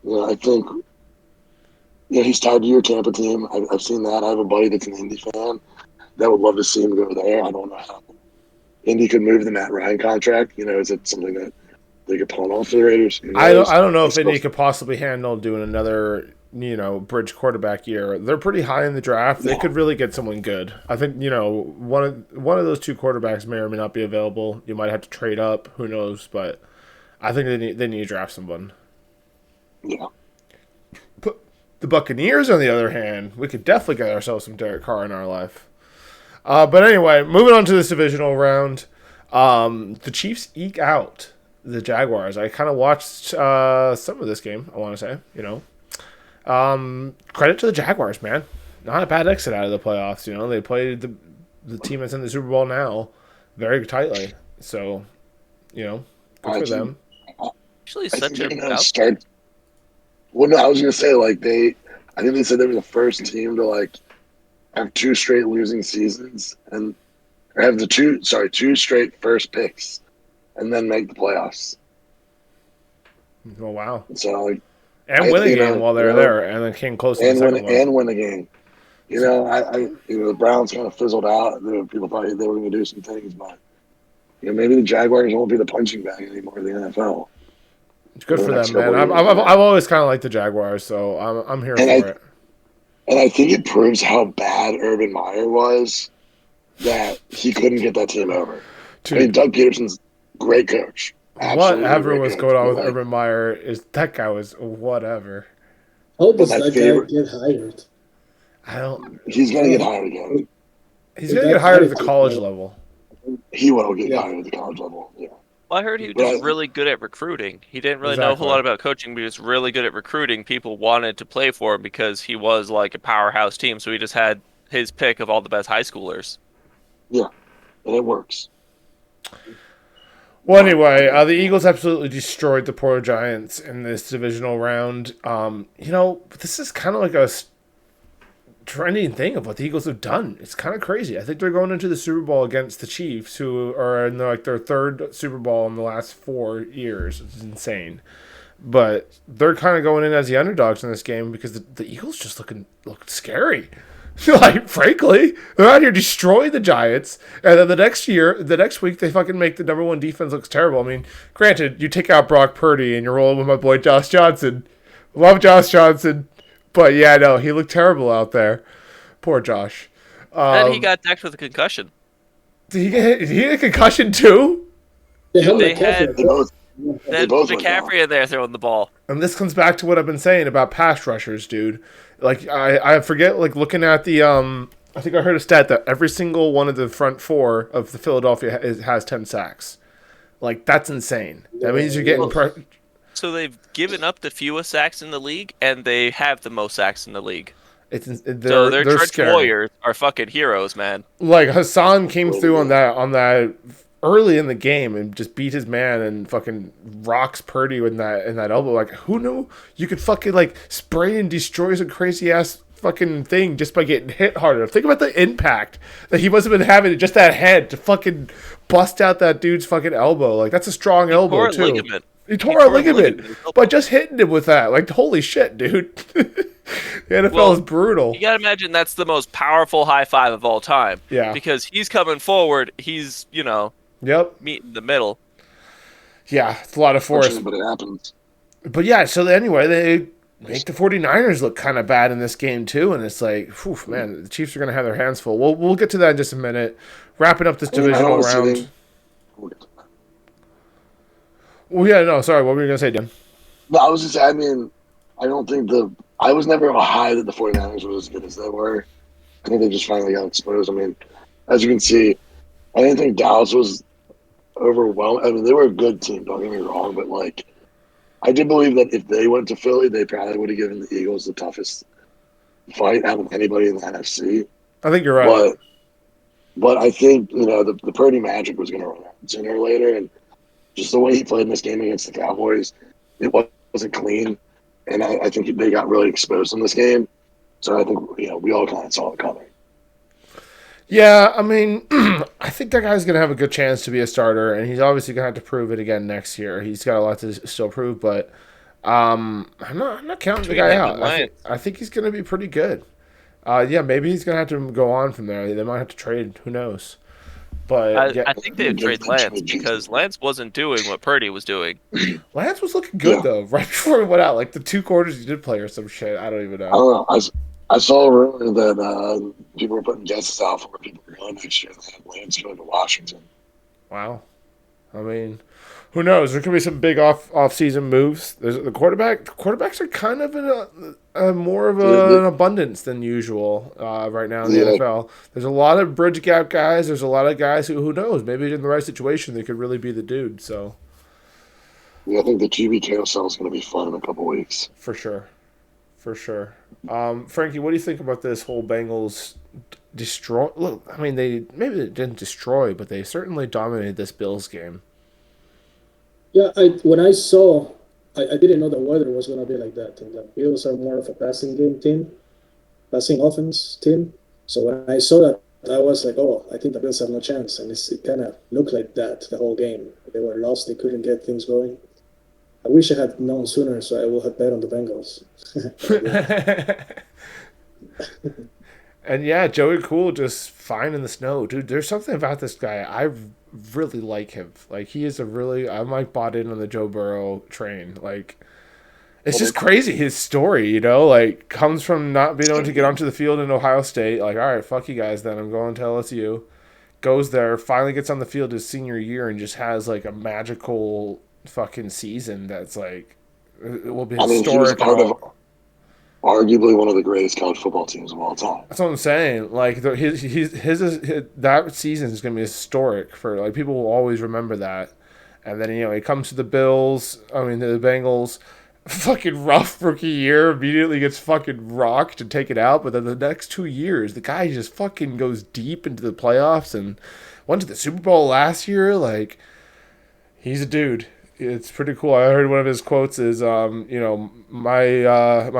I think he's tied to your Tampa team. I've seen that. I have a buddy that's an Indy fan that would love to see him go there. I don't know how Indy could move the Matt Ryan contract. Is it something that they could pawn off to the Raiders? I don't know if Indy could possibly handle doing another bridge quarterback year. They're pretty high in the draft. They could really get someone good. I think one of those two quarterbacks may or may not be available. You might have to trade up. Who knows? But I think they need to draft someone. Yeah. But the Buccaneers, on the other hand, we could definitely get ourselves some Derek Carr in our life. But anyway, moving on to this divisional round, the Chiefs eke out the Jaguars. I kind of watched some of this game, I want to say, credit to the Jaguars, man. Not a bad exit out of the playoffs. They played the team that's in the Super Bowl now very tightly. So, good for them. Actually, such a Well, no, I was gonna say I think they said they were the first team to have two straight losing seasons or have two straight first picks, and then make the playoffs. Oh wow! So and win a game while they're there, and then came close to the second one. And win a game. The Browns kind of fizzled out. People thought they were going to do some things, but maybe the Jaguars won't be the punching bag anymore in the NFL. It's good for them, man. I've always kind of liked the Jaguars, so I'm here for it. And I think it proves how bad Urban Meyer was that he couldn't get that team over. Dude. I mean, Doug Peterson's great coach. Whatever was going on with Urban Meyer that guy was whatever. How does that guy get hired? He's gonna get hired again. He's gonna get hired at the college level. He will get hired at the college level. Yeah. Well, I heard he was just really good at recruiting. He didn't really know a whole lot about coaching, but he was really good at recruiting. People wanted to play for him because he was like a powerhouse team, so he just had his pick of all the best high schoolers. Yeah, and it works. Well, anyway, the Eagles absolutely destroyed the poor Giants in this divisional round. This is kind of like a trending thing of what the Eagles have done. It's kind of crazy. I think they're going into the Super Bowl against the Chiefs, who are in their third Super Bowl in the last 4 years. It's insane. But they're kind of going in as the underdogs in this game because the Eagles just look scary. Frankly, they're out here destroying the Giants, and then the next week, they fucking make the number one defense looks terrible. I mean, granted, you take out Brock Purdy and you're rolling with my boy Josh Johnson. Love Josh Johnson, but yeah, no, he looked terrible out there. Poor Josh. And he got decked with a concussion. Did he get a concussion too? They had both McCaffrey in there throwing the ball. And this comes back to what I've been saying about pass rushers, dude. I forget, looking at the, I think I heard a stat that every single one of the front four of the Philadelphia has 10 sacks. That's insane. That means you're getting... So they've given up the fewest sacks in the league, and they have the most sacks in the league. So their trench warriors are fucking heroes, man. Hassan came through on that early in the game and just beat his man and fucking rocks Purdy in that elbow. Who knew you could fucking spray and destroy some crazy ass fucking thing just by getting hit harder? Think about the impact that he must have been having just that head to fucking bust out that dude's fucking elbow. That's a strong elbow too. He tore a ligament by just hitting him with that. Holy shit, dude. The NFL is brutal. You gotta imagine that's the most powerful high five of all time. Yeah. Because he's coming forward, he's, Yep. meet in the middle. Yeah, it's a lot of force. But it happens. But yeah, so anyway, they make the 49ers look kind of bad in this game too, and it's man, the Chiefs are going to have their hands full. We'll get to that in just a minute. Wrapping up this divisional round. Well, yeah, no, sorry, what were you going to say, Dan? No, I was just saying, I don't think I was never high that the 49ers were as good as they were. I think they just finally got exposed. As you can see, I didn't think Dallas was overwhelmed. I mean, they were a good team. Don't get me wrong, but like, I did believe that if they went to Philly, they probably would have given the Eagles the toughest fight out of anybody in the NFC. I think you're right. But I think the Purdy magic was going to run out sooner or later, and just the way he played in this game against the Cowboys, it wasn't clean, and I think they got really exposed in this game. So I think we all kind of saw it coming. Yeah, I mean, I think that guy's going to have a good chance to be a starter, and he's obviously going to have to prove it again next year. He's got a lot to still prove, but I'm not counting the guy out. I think he's going to be pretty good. Yeah, maybe he's going to have to go on from there. They might have to trade. Who knows? But I think they'd trade Lance because Lance wasn't doing what Purdy was doing. Lance was looking good, though, right before he went out. Like, the 2 quarters he did play or some shit. I don't even know. I don't know. I saw a rumor that people were putting guesses out for where people were going next year. They had Lance going to Washington. Wow. I mean, who knows? There could be some big off-season moves. There's the quarterbacks are kind of in a more of an abundance than usual right now in the NFL. There's a lot of bridge gap guys. There's a lot of guys who knows, maybe in the right situation they could really be the dude. So yeah, I think the QB carousel is going to be fun in a couple weeks. For sure. Frankie, what do you think about this whole Bengals destroy? Look, I mean, they didn't destroy, but they certainly dominated this Bills game. Yeah, when I saw, I didn't know the weather was going to be like that. And the Bills are more of a passing offense team. So when I saw that, I was like, oh, I think the Bills have no chance. And it kind of looked like that the whole game. They were lost. They couldn't get things going. I wish I had known sooner, so I would have bet on the Bengals. And yeah, Joey Cool just fine in the snow. Dude, there's something about this guy. I really like him. Like, he is I'm like bought in on the Joe Burrow train. Like, it's just crazy, his story, like, comes from not being able to get onto the field in Ohio State. Like, all right, fuck you guys then. I'm going to LSU. Goes there, finally gets on the field his senior year and just has, like, a magical fucking season that's, like, it will be historic. He was part of arguably one of the greatest college football teams of all time. That's what I'm saying. Like, his that season is going to be historic for, like, people will always remember that. And then, he comes to the Bengals, fucking rough rookie year, immediately gets fucking rocked and taken out. But then the next 2 years, the guy just fucking goes deep into the playoffs and went to the Super Bowl last year. Like, he's a dude. It's pretty cool. I heard one of his quotes is, my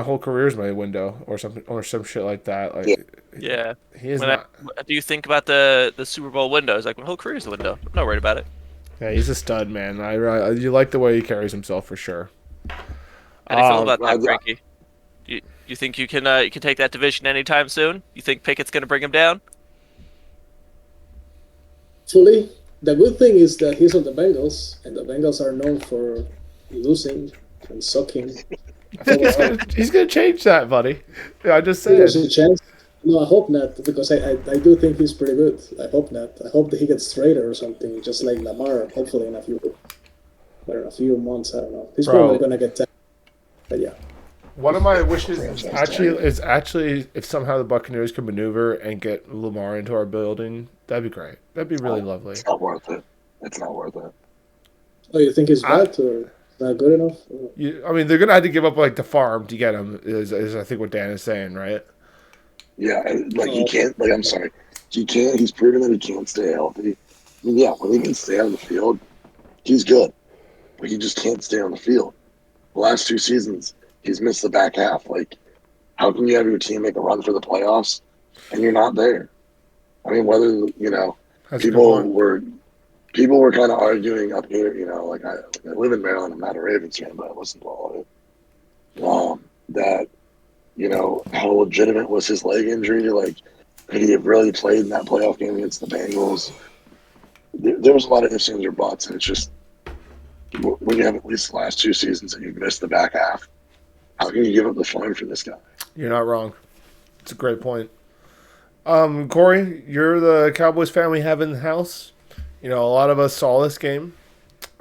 whole career is my window, or some shit like that. Like, yeah. He is do you think about the Super Bowl window? It's like, my whole career is the window. I'm not worried about it. Yeah, he's a stud, man. You like the way he carries himself for sure. How do you feel about that, Frankie? You think you can take that division anytime soon? You think Pickett's going to bring him down? Fully. The good thing is that he's on the Bengals, and the Bengals are known for losing and sucking. I think he's gonna change that, buddy. Yeah, I just said. There's a chance. No, I hope not, because I do think he's pretty good. I hope not. I hope that he gets traded or something, just like Lamar, hopefully in a few months. I don't know. He's probably gonna get tagged. But yeah. One of my wishes is actually if somehow the Buccaneers can maneuver and get Lamar into our building, that'd be great. That'd be really lovely. It's not worth it. Oh, you think he's bad or not good enough? I mean, they're gonna have to give up like the farm to get him. Is I think what Dan is saying, right? Yeah, like he can't. Like, I'm sorry, he can't. He's proven that he can't stay healthy. I mean, yeah, when he can stay on the field, he's good, but he just can't stay on the field. The last 2 seasons, he's missed the back half. Like, how can you have your team make a run for the playoffs and you're not there? I mean, whether people were kind of arguing up here. Like I live in Maryland. I'm not a Ravens fan, but I listen to all of it. That how legitimate was his leg injury? Like, could he have really played in that playoff game against the Bengals? There was a lot of ifs, ands, or buts, and it's just when you have at least the last 2 seasons and you've missed the back half, how can you give up the farm for this guy? You're not wrong. It's a great point. Corey, you're the Cowboys fan we have in the house. A lot of us saw this game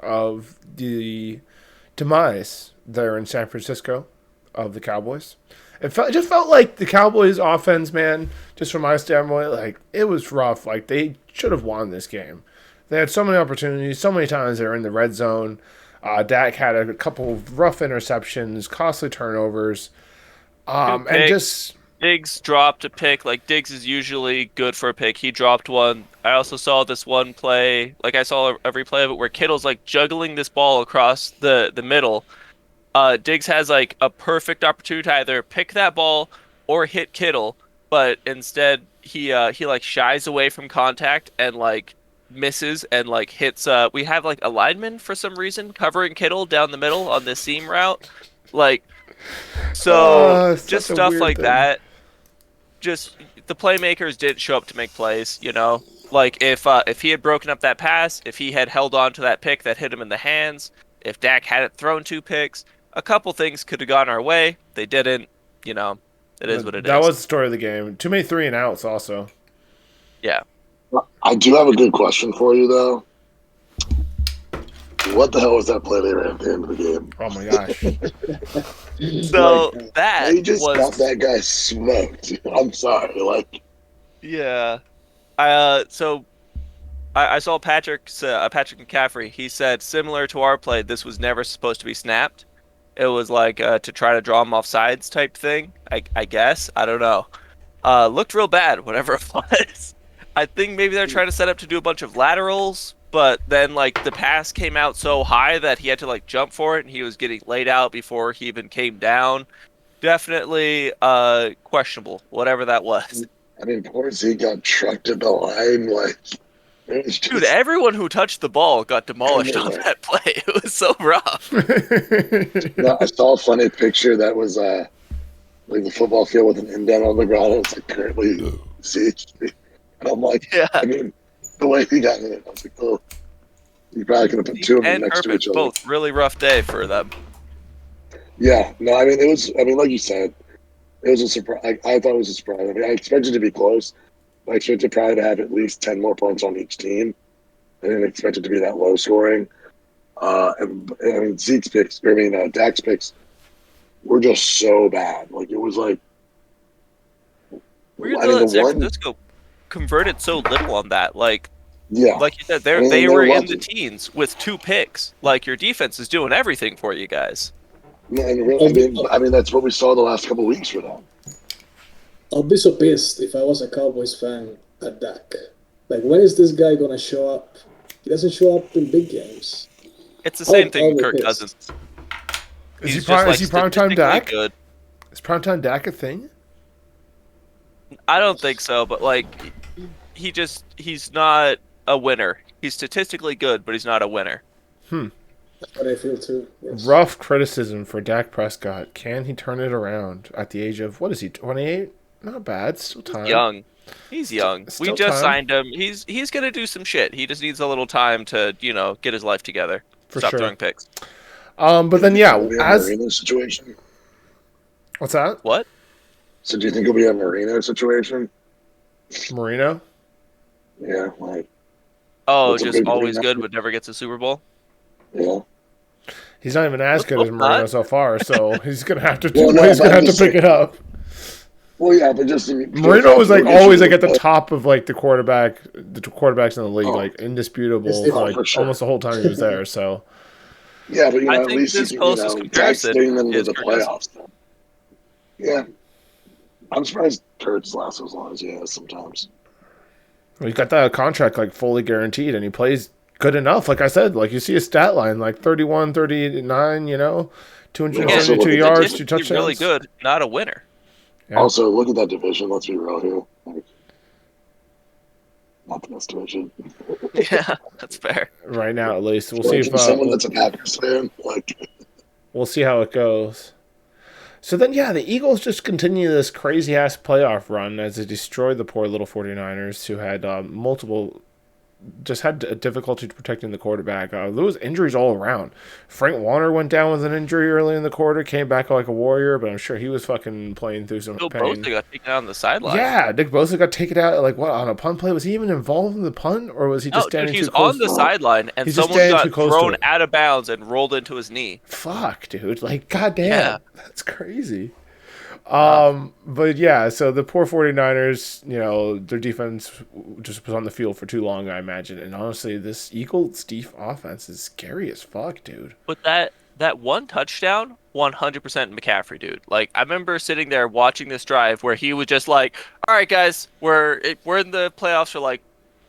of the demise there in San Francisco of the Cowboys. It just felt like the Cowboys offense, man, just from my standpoint, like, it was rough. Like, they should have won this game. They had so many opportunities, so many times they were in the red zone. Dak had a couple of rough interceptions, costly turnovers, and just Diggs dropped a pick. Like, Diggs is usually good for a pick. He dropped one. I also saw this one play. Like, I saw every play of it where Kittle's like juggling this ball across the middle. Diggs has like a perfect opportunity to either pick that ball or hit Kittle, but instead he like shies away from contact and like misses and like hits. We have like a lineman for some reason covering Kittle down the middle on this seam route, like so just such a stuff weird like thing. that. Just the playmakers didn't show up to make plays, you know. Like if he had broken up that pass, if he had held on to that pick that hit him in the hands, if Dak hadn't thrown 2 picks, a couple things could have gone our way. They didn't, you know. It is what it is. That was the story of the game. Too many 3 and outs also. Yeah. I do have a good question for you though. What the hell was that play they ran at the end of the game? Oh my gosh. So that They just was got that guy smoked. I'm sorry. Like, yeah. So I saw Patrick McCaffrey. He said similar to our play, this was never supposed to be snapped. It was like to try to draw him off sides type thing. I guess I don't know. Looked real bad, whatever it was. I think maybe they're trying to set up to do a bunch of laterals, but then like the pass came out so high that he had to like jump for it, and he was getting laid out before he even came down. Definitely questionable, whatever that was. I mean, poor Zeke got trucked at the line. Like, it was just, Dude, everyone who touched the ball got demolished on that play. It was so rough. I saw a funny picture that was like the football field with an indent on the ground. It's like currently Zeke. And I'm like, Yeah. I mean, the way he got hit, I was like, oh, you probably could have put 2 of them And next to Herbert, each other. both really rough day for them. Yeah, no, I mean, it was, I mean, like you said, it was a surprise. I thought it was a surprise. I mean, I expected it to be close. I expected probably to have at least 10 more points on each team. I didn't expect it to be that low scoring. And I mean, Dak's picks were just so bad. Like, it was like, Weird I though mean, that the San one, Francisco converted so little on that. Like yeah. you said, I mean, they they're were in the lucky. teens with 2 picks. Like, your defense is doing everything for you guys. Yeah, and really, I mean, that's what we saw the last couple of weeks for them. I'll be so pissed if I was a Cowboys fan at Dak. Like, when is this guy gonna show up? He doesn't show up in big games. It's the same thing I'll with be Kirk pissed. Cousins. Is he He's just, like, primetime Dak? good. Is primetime Dak a thing? I don't think so, but like he's not a winner. He's statistically good, but he's not a winner. That's what I feel too. Yes. Rough criticism for Dak Prescott. Can he turn it around at the age of, what is he, 28? Not bad. Still time. Young. He's young. Still We just time. signed him. He's gonna do some shit. He just needs a little time to, get his life together. For Stop sure. throwing picks. But then, yeah, as... Marino situation. What's that? What? So do you think it'll be a Marino situation? Marino? Yeah, like, Oh, That's a just big always win. good, but never gets a Super Bowl. yeah. He's not even as good as Not. Marino so far, so he's gonna have to. Well, no, he's gonna but have to just pick it up. Well, yeah, but just Marino was like always like at the top of like the quarterbacks in the league, Oh. like indisputable, Yes, for, like for sure. almost the whole time he was there. So Yeah, but I at think least his you closest Dak's comparison getting them to is the Kirk playoffs. Yeah, I'm surprised Kurtz lasts as long as he has sometimes. he's got that contract like fully guaranteed, and he plays good enough. Like I said, like you see his stat line, like 31, 39, 272 look at yards, He's 2 touchdowns. really good, not a winner. Yeah. Also, look at that division. Let's be real here. Like, not the best division. Yeah, that's fair. Right now, at least we'll Like, see if someone that's a Packers fan, like, we'll see how it goes. So then, yeah, the Eagles just continue this crazy-ass playoff run as they destroy the poor little 49ers who had just had difficulty protecting the quarterback. There was injuries all around. Frank Warner went down with an injury early in the quarter, came back like a warrior, but I'm sure he was fucking playing through some Bill pain. Bosa got taken out on the sideline. Yeah, Nick Bosa got taken out, like, what, on a punt play? Was he even involved in the punt, or was he just No, standing dude, he's too close? on the sideline, and He's just someone standing got too close to thrown it. out of bounds and rolled into his knee. Fuck, dude. Like, goddamn. Yeah. That's crazy. But yeah, so the poor 49ers, their defense just was on the field for too long, I imagine. And honestly, this Eagles offense is scary as fuck, dude. But that one touchdown, 100% McCaffrey, dude. Like I remember sitting there watching this drive where he was just like, "All right, guys, we're in the playoffs for like,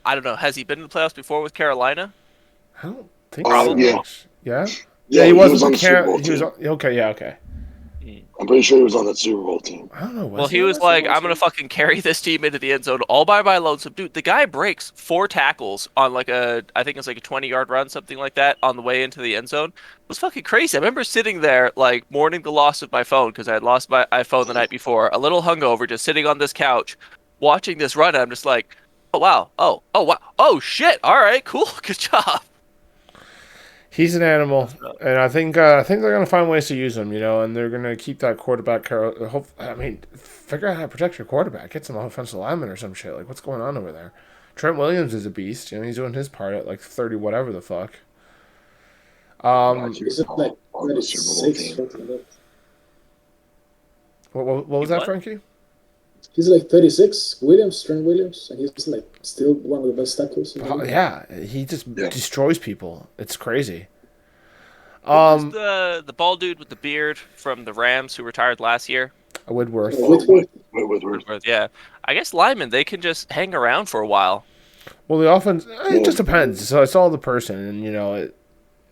I don't know, has he been in the playoffs before with Carolina? I don't think so. Probably. Yeah. Yeah? Yeah, he he wasn't was on the Super Bowl he was team. okay, yeah, okay. I'm pretty sure he was on that Super Bowl team. I don't know. Well, Was he on was that Super like, Bowl "I'm gonna team? fucking carry this team into the end zone all by my lonesome." Dude, the guy breaks 4 tackles on like I think it's like a 20-yard run, something like that, on the way into the end zone. It was fucking crazy. I remember sitting there like mourning the loss of my phone because I had lost my iPhone the night before, a little hungover, just sitting on this couch, watching this run. And I'm just like, "Oh wow, oh wow, oh shit, all right, cool, good job." He's an animal, and I think they're gonna find ways to use him, and they're gonna keep that quarterback. Figure out how to protect your quarterback. Get some offensive lineman or some shit. Like, what's going on over there? Trent Williams is a beast. He's doing his part at like 30, whatever the fuck. He's just like On the Super Bowl 36, team. something like that. What was He that, what? Frankie? He's like 36, Trent Williams, and he's like still one of the best tackles in the league. Yeah, he just destroys people. It's crazy. Who was the bald dude with the beard from the Rams who retired last year? Whitworth. Whitworth. Yeah, I guess linemen they can just hang around for a while. Well, the offense, it just depends. So it's all the person, and you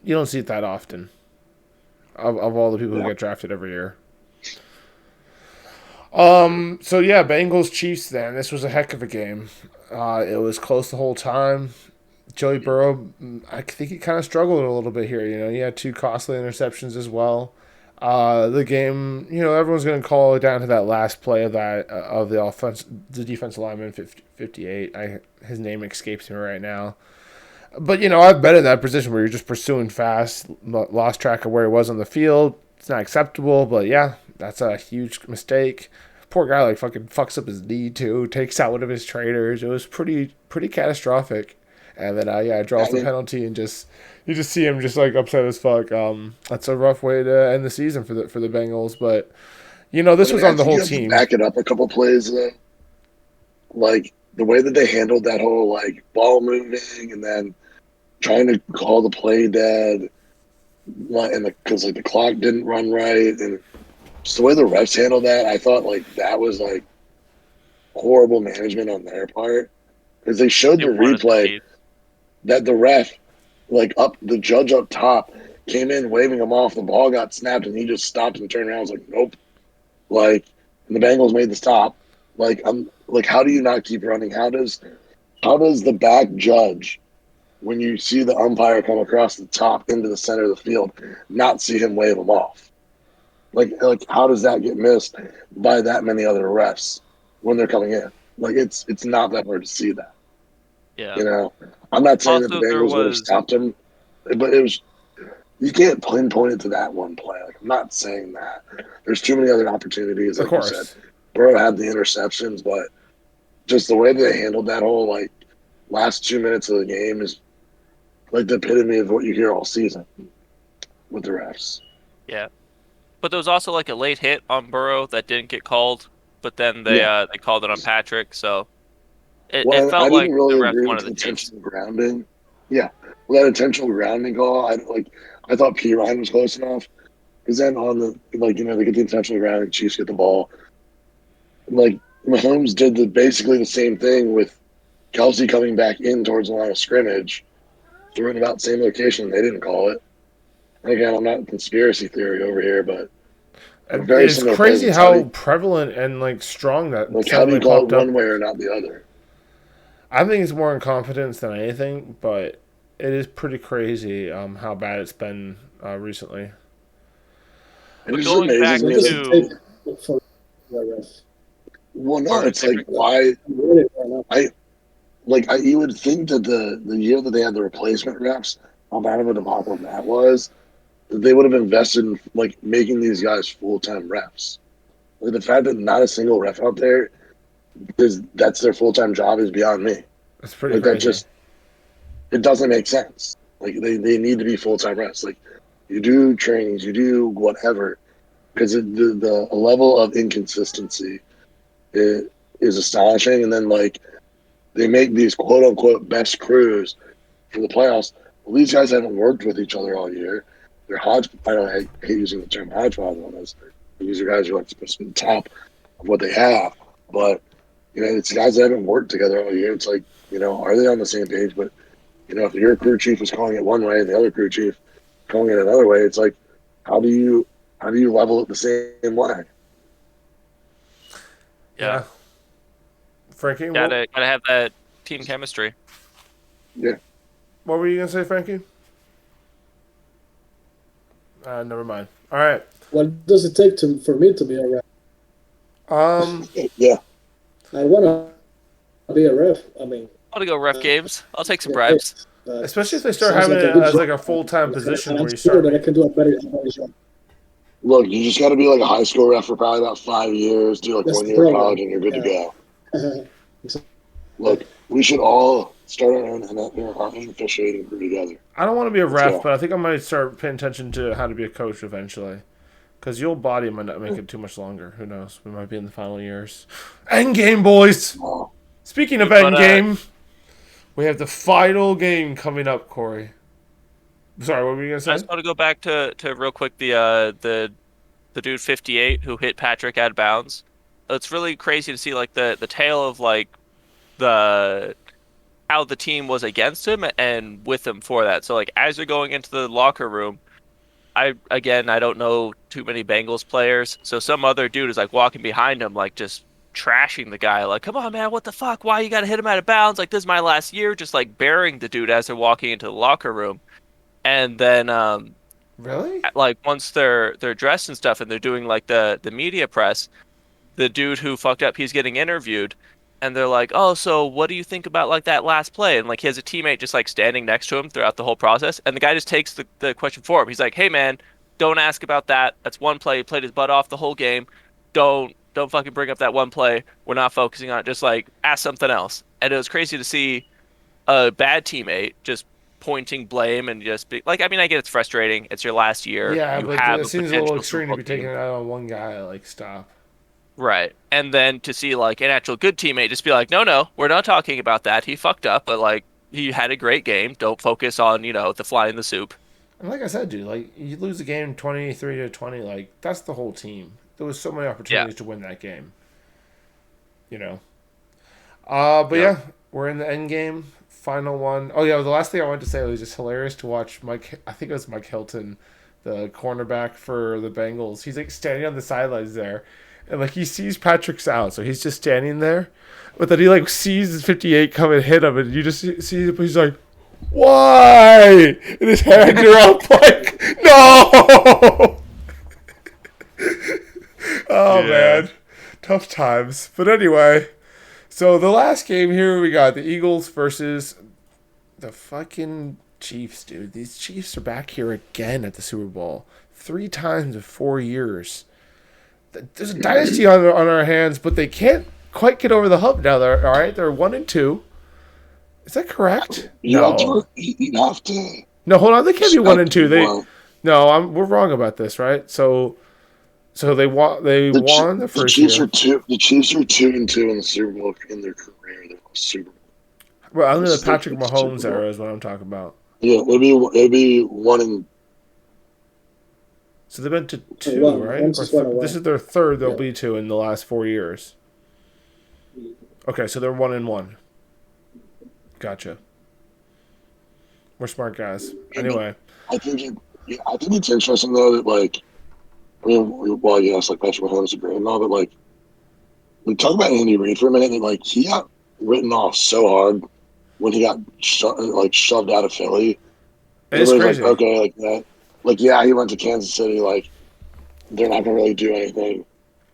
don't see it that often. Of all the people who get drafted every year. So yeah, Bengals Chiefs. Then this was a heck of a game. It was close the whole time. Joey Burrow, I think he kind of struggled a little bit here. He had 2 costly interceptions as well. The game, everyone's going to call it down to that last play of the offense, the defensive lineman, 58. His name escapes me right now. But, I've been in that position where you're just pursuing fast, lost track of where he was on the field. It's not acceptable, but yeah, that's a huge mistake. Poor guy, like, fucking fucks up his knee, too, takes out one of his trainers. It was pretty catastrophic. And then, draws the penalty, and you just see him just, like, upset as fuck. That's a rough way to end the season for the Bengals, but, this was on the whole team. Back it up a couple plays, though. Like, the way that they handled that whole, like, ball moving and then trying to call the play dead, and because the clock didn't run right, and just the way the refs handled that, I thought like that was like horrible management on their part, because they showed the replay that the ref, the judge up top, came in waving him off. The ball got snapped, and he just stopped and turned around. I was like, nope. And the Bengals made the stop. How do you not keep running? How does the back judge, when you see the umpire come across the top into the center of the field, not see him wave him off? How does that get missed by that many other refs when they're coming in? It's not that hard to see that. Yeah. I'm not saying Also, that the Bengals would have stopped him, but it was, you can't pinpoint it to that one play. I'm not saying that. There's too many other opportunities. Like you said, Burrow had the interceptions, but just the way that they handled that whole last 2 minutes of the game is like the epitome of what you hear all season with the refs. Yeah. But there was also like a late hit on Burrow that didn't get called, but then they called it on Patrick, so it felt like the refs wanted the intentional grounding. Yeah, that intentional grounding call, I thought P. Ryan was close enough, because then on the they get the intentional grounding, Chiefs get the ball. Mahomes did basically the same thing with Kelsey coming back in towards the line of scrimmage, throwing about the same location. They didn't call it. Again, I'm not conspiracy theory over here, but it's crazy how prevalent and strong that. How do you call it one way or not the other? I think it's more incompetence than anything, but it is pretty crazy how bad it's been recently. But going back to it's like why you would think that the year that they had the replacement refs, how bad of a debacle that was, that they would have invested in making these guys full-time refs. The fact that not a single ref out there, because that's their full-time job, is beyond me. That's pretty crazy. It doesn't make sense. They need to be full-time refs. You do trainings, you do whatever, because the level of inconsistency is astonishing. And then like they make these quote unquote best crews for the playoffs. Well, these guys haven't worked with each other all year. They're hodgepodge. I hate using the term hodgepodge on this. These are guys who are like supposed to be the top of what they have, but it's guys that haven't worked together all year. It's like, are they on the same page? But if your crew chief is calling it one way and the other crew chief calling it another way, it's like, how do you level it the same way? Yeah. Frankie, gotta have that team chemistry. Yeah. What were you gonna say, Frankie? Never mind. All right. What does it take for me to be a ref? Yeah. I want to be a ref. I mean, I want to go ref games. I'll take some bribes. Especially if they start having it as like a full-time position where you sure start. that I can do a better job. Look, you just got to be like a high school ref for probably about 5 years, do like 1 year of college, and you're good to go. Look, we should all start our own officiating crew together. I don't want to be a ref, but I think I might start paying attention to how to be a coach eventually. Because your body might not make it too much longer. Who knows? We might be in the final years. Endgame, boys! Speaking of endgame, we have the final game coming up, Corey. Sorry, what were you going to say? I just want to go back to real quick the dude 58 who hit Patrick out of bounds. It's really crazy to see like the tale of like how the team was against him and with him for that. So like as you're going into the locker room, I don't know too many Bengals players. So some other dude is like walking behind him, like just trashing the guy, like, come on, man, what the fuck? Why you gotta hit him out of bounds? Like, this is my last year, just like burying the dude as they're walking into the locker room. And then really? Like once they're dressed and stuff and they're doing like the media press, the dude who fucked up, he's getting interviewed. And they're like, oh, so what do you think about like that last play? And like he has a teammate just like standing next to him throughout the whole process. And the guy just takes the question for him. He's like, hey man, don't ask about that. That's one play. He played his butt off the whole game. Don't fucking bring up that one play. We're not focusing on it. Just like ask something else. And it was crazy to see a bad teammate just pointing blame and just be like, I mean, I get it's frustrating. It's your last year. Yeah, you but have it seems a little extreme to be taking it out on one guy. Like, stop. Right. And then to see like an actual good teammate just be like, no, we're not talking about that. He fucked up, but like he had a great game. Don't focus on, the fly in the soup. And like I said, dude, like you lose the game 23-20, like that's the whole team. There was so many opportunities to win that game. But yeah, we're in the end game, final one. Oh yeah, the last thing I wanted to say was just hilarious to watch I think it was Mike Hilton, the cornerback for the Bengals. He's like standing on the sidelines there. And, like, he sees Patrick's out, so he's just standing there. But then he, like, sees his 58 come and hit him, and you just see him, he's like, why? And his hands are up, like, no! Man. Tough times. But anyway, so the last game here, we got the Eagles versus the fucking Chiefs, dude. These Chiefs are back here again at the Super Bowl. 3 times in 4 years. There's a dynasty on our hands, but they can't quite get over the hump now. They're 1-2. Is that correct? You have to. No, hold on. They can't be 1-2. We're wrong about this, right? So they won the first year. The Chiefs are 2-2 in the Super Bowl in their career. They're Super Bowl. Well, under the Patrick Mahomes era is what I'm talking about. Yeah, it'd be 1. So they've been to 2, right? This is their third. They'll be 2 in the last 4 years. Okay, so they're 1-1. Gotcha. We're smart guys. Anyway, I think it's interesting though that like, I mean, well, yes, like Patrick Mahomes is great and all, but like, we talk about Andy Reid for a minute, and like he got written off so hard when he got shoved out of Philly. It's crazy. Like, okay, like that. Like, yeah, he went to Kansas City. Like, they're not going to really do anything.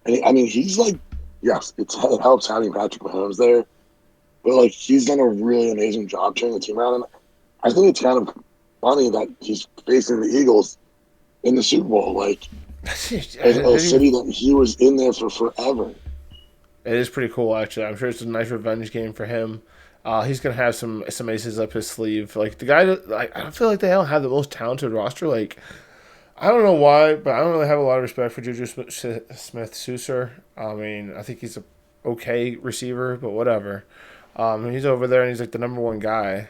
And, I mean, he's like, yes, it helps having Patrick Mahomes there. But, like, he's done a really amazing job turning the team around. And I think it's kind of funny that he's facing the Eagles in the Super Bowl. Like, a city that he was in there for forever. It is pretty cool, actually. I'm sure it's a nice revenge game for him. He's gonna have some aces up his sleeve. Like the guy, I feel like they don't have the most talented roster. Like I don't know why, but I don't really have a lot of respect for Juju Smith-Schuster. I mean, I think he's a okay receiver, but whatever. He's over there and he's like the number one guy,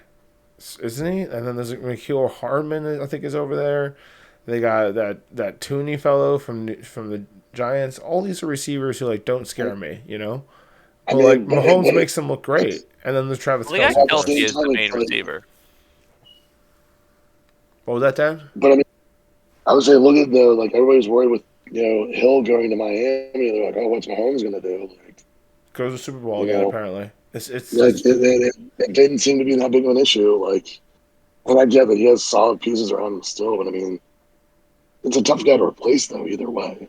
isn't he? And then there's like McKeel Hardman, I think, is over there. They got that Tooney fellow from the Giants. All these are receivers who like don't scare me, you know. I But mean, like but Mahomes makes them look great, and then there's Travis Well, they got Kelce. Of Kelsey course. as the main receiver. What was that, Dan? but I mean, I would say look at the like everybody's worried with Hill going to Miami. They're like, oh, what's Mahomes gonna do? Like, Goes to Super Bowl you again. know, Apparently, it's like it didn't seem to be that big of an issue. Like, and I get that he has solid pieces around him still, but I mean, it's a tough guy to replace though. Either way.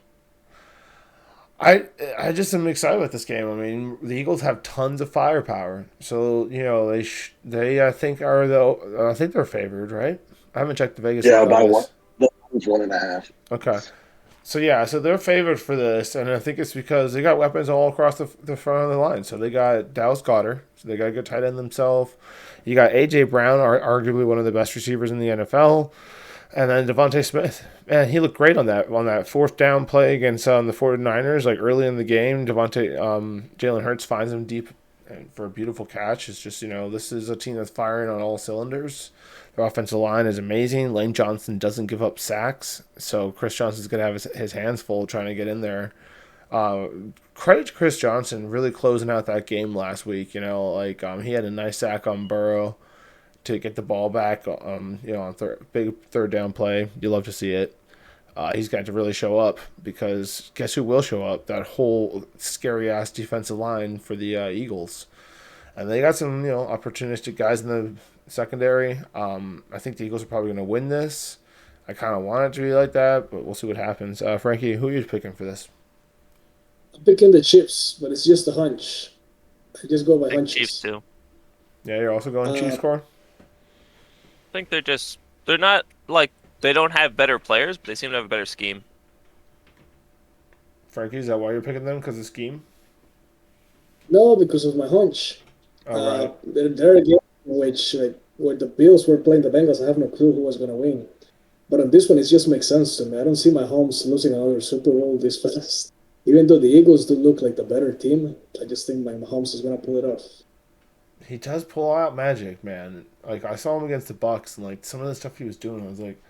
I just am excited with this game. I mean, the Eagles have tons of firepower, so they I think I think they're favored, right? I haven't checked the Vegas Yeah, line by on one. this. It's 1.5. Okay, so they're favored for this, and I think it's because they got weapons all across the front of the line. So they got Dallas Goedert, so they got a good tight end themselves. You got AJ Brown, arguably one of the best receivers in the NFL. And then Devontae Smith, man, he looked great on that fourth down play against the 49ers, like early in the game. Jalen Hurts finds him deep for a beautiful catch. It's just, this is a team that's firing on all cylinders. Their offensive line is amazing. Lane Johnson doesn't give up sacks, so Chris Johnson's going to have his hands full trying to get in there. Credit to Chris Johnson really closing out that game last week. He had a nice sack on Burrow to get the ball back, on big third down play. You love to see it. He's got to really show up because guess who will show up? That whole scary ass defensive line for the Eagles, and they got some opportunistic guys in the secondary. I think the Eagles are probably going to win this. I kind of want it to be like that, but we'll see what happens. Frankie, who are you picking for this? I'm picking the Chiefs, but it's just a hunch. I just go by hunches. Chiefs too. Yeah, you're also going Chiefs, Core? I think they're not like they don't have better players, but they seem to have a better scheme. Frankie, is that why you're picking them? Because of scheme? No, because of my hunch. All right. They're a game in which where the Bills were playing the Bengals. I have no clue who was going to win. But on this one, it just makes sense to me. I don't see my Mahomes losing another Super Bowl this fast. Even though the Eagles do look like the better team, I just think my Mahomes is going to pull it off. He does pull out magic, man. Like, I saw him against the Bucks, and like some of the stuff he was doing, I was like,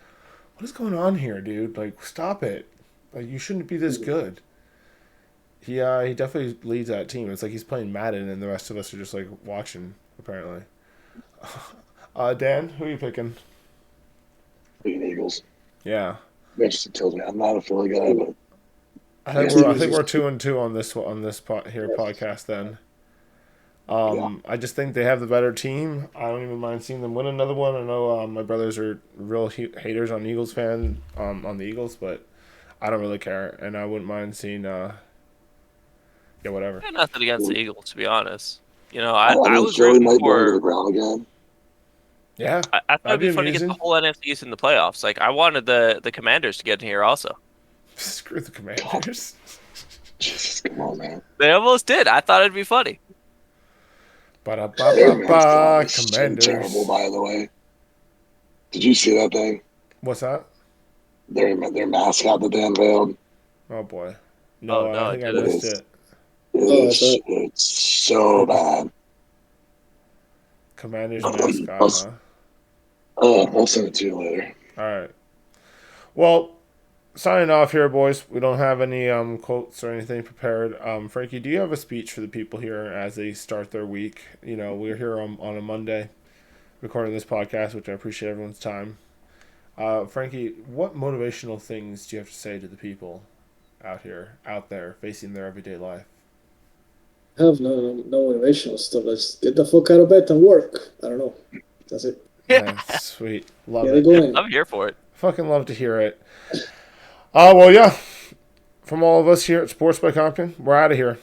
"What is going on here, dude? Like, stop it! Like, you shouldn't be this good." He definitely leads that team. It's like he's playing Madden, and the rest of us are just like watching. Apparently, Dan, who are you picking? Picking Eagles. Yeah, That just tells me I'm not a Philly guy, but I think we're 2-2 on this podcast. Then, I just think they have the better team. I don't even mind seeing them win another one. I know my brothers are real haters on Eagles fan on the Eagles, but I don't really care, and I wouldn't mind seeing. Yeah, whatever. I got nothing against the Eagles, to be honest. I was Philly rooting might go into for. the ground again. Yeah, I thought it'd be fun to get the whole NFC East in the playoffs. Like I wanted the Commanders to get in here also. Screw the Commanders. Jesus, come on, man. They almost did. I thought it'd be funny. Commanders. Terrible, by the way. Did you see that thing? What's that? Their mascot that they unveiled. Oh boy. No, no, I think I missed it. It's so bad. Commanders mascot, huh? I'll send it to you later. All right. Well, signing off here, boys. We don't have any quotes or anything prepared. Frankie, do you have a speech for the people here as they start their week? We're here on a Monday recording this podcast, which I appreciate everyone's time. Frankie, what motivational things do you have to say to the people out there, facing their everyday life? I have no motivational stuff. Let's get the fuck out of bed and work. I don't know. That's it. Yeah, sweet. Love Get it. going. I'm here for it. Fucking love to hear it. Well, yeah. From all of us here at Sports by Compian, we're out of here.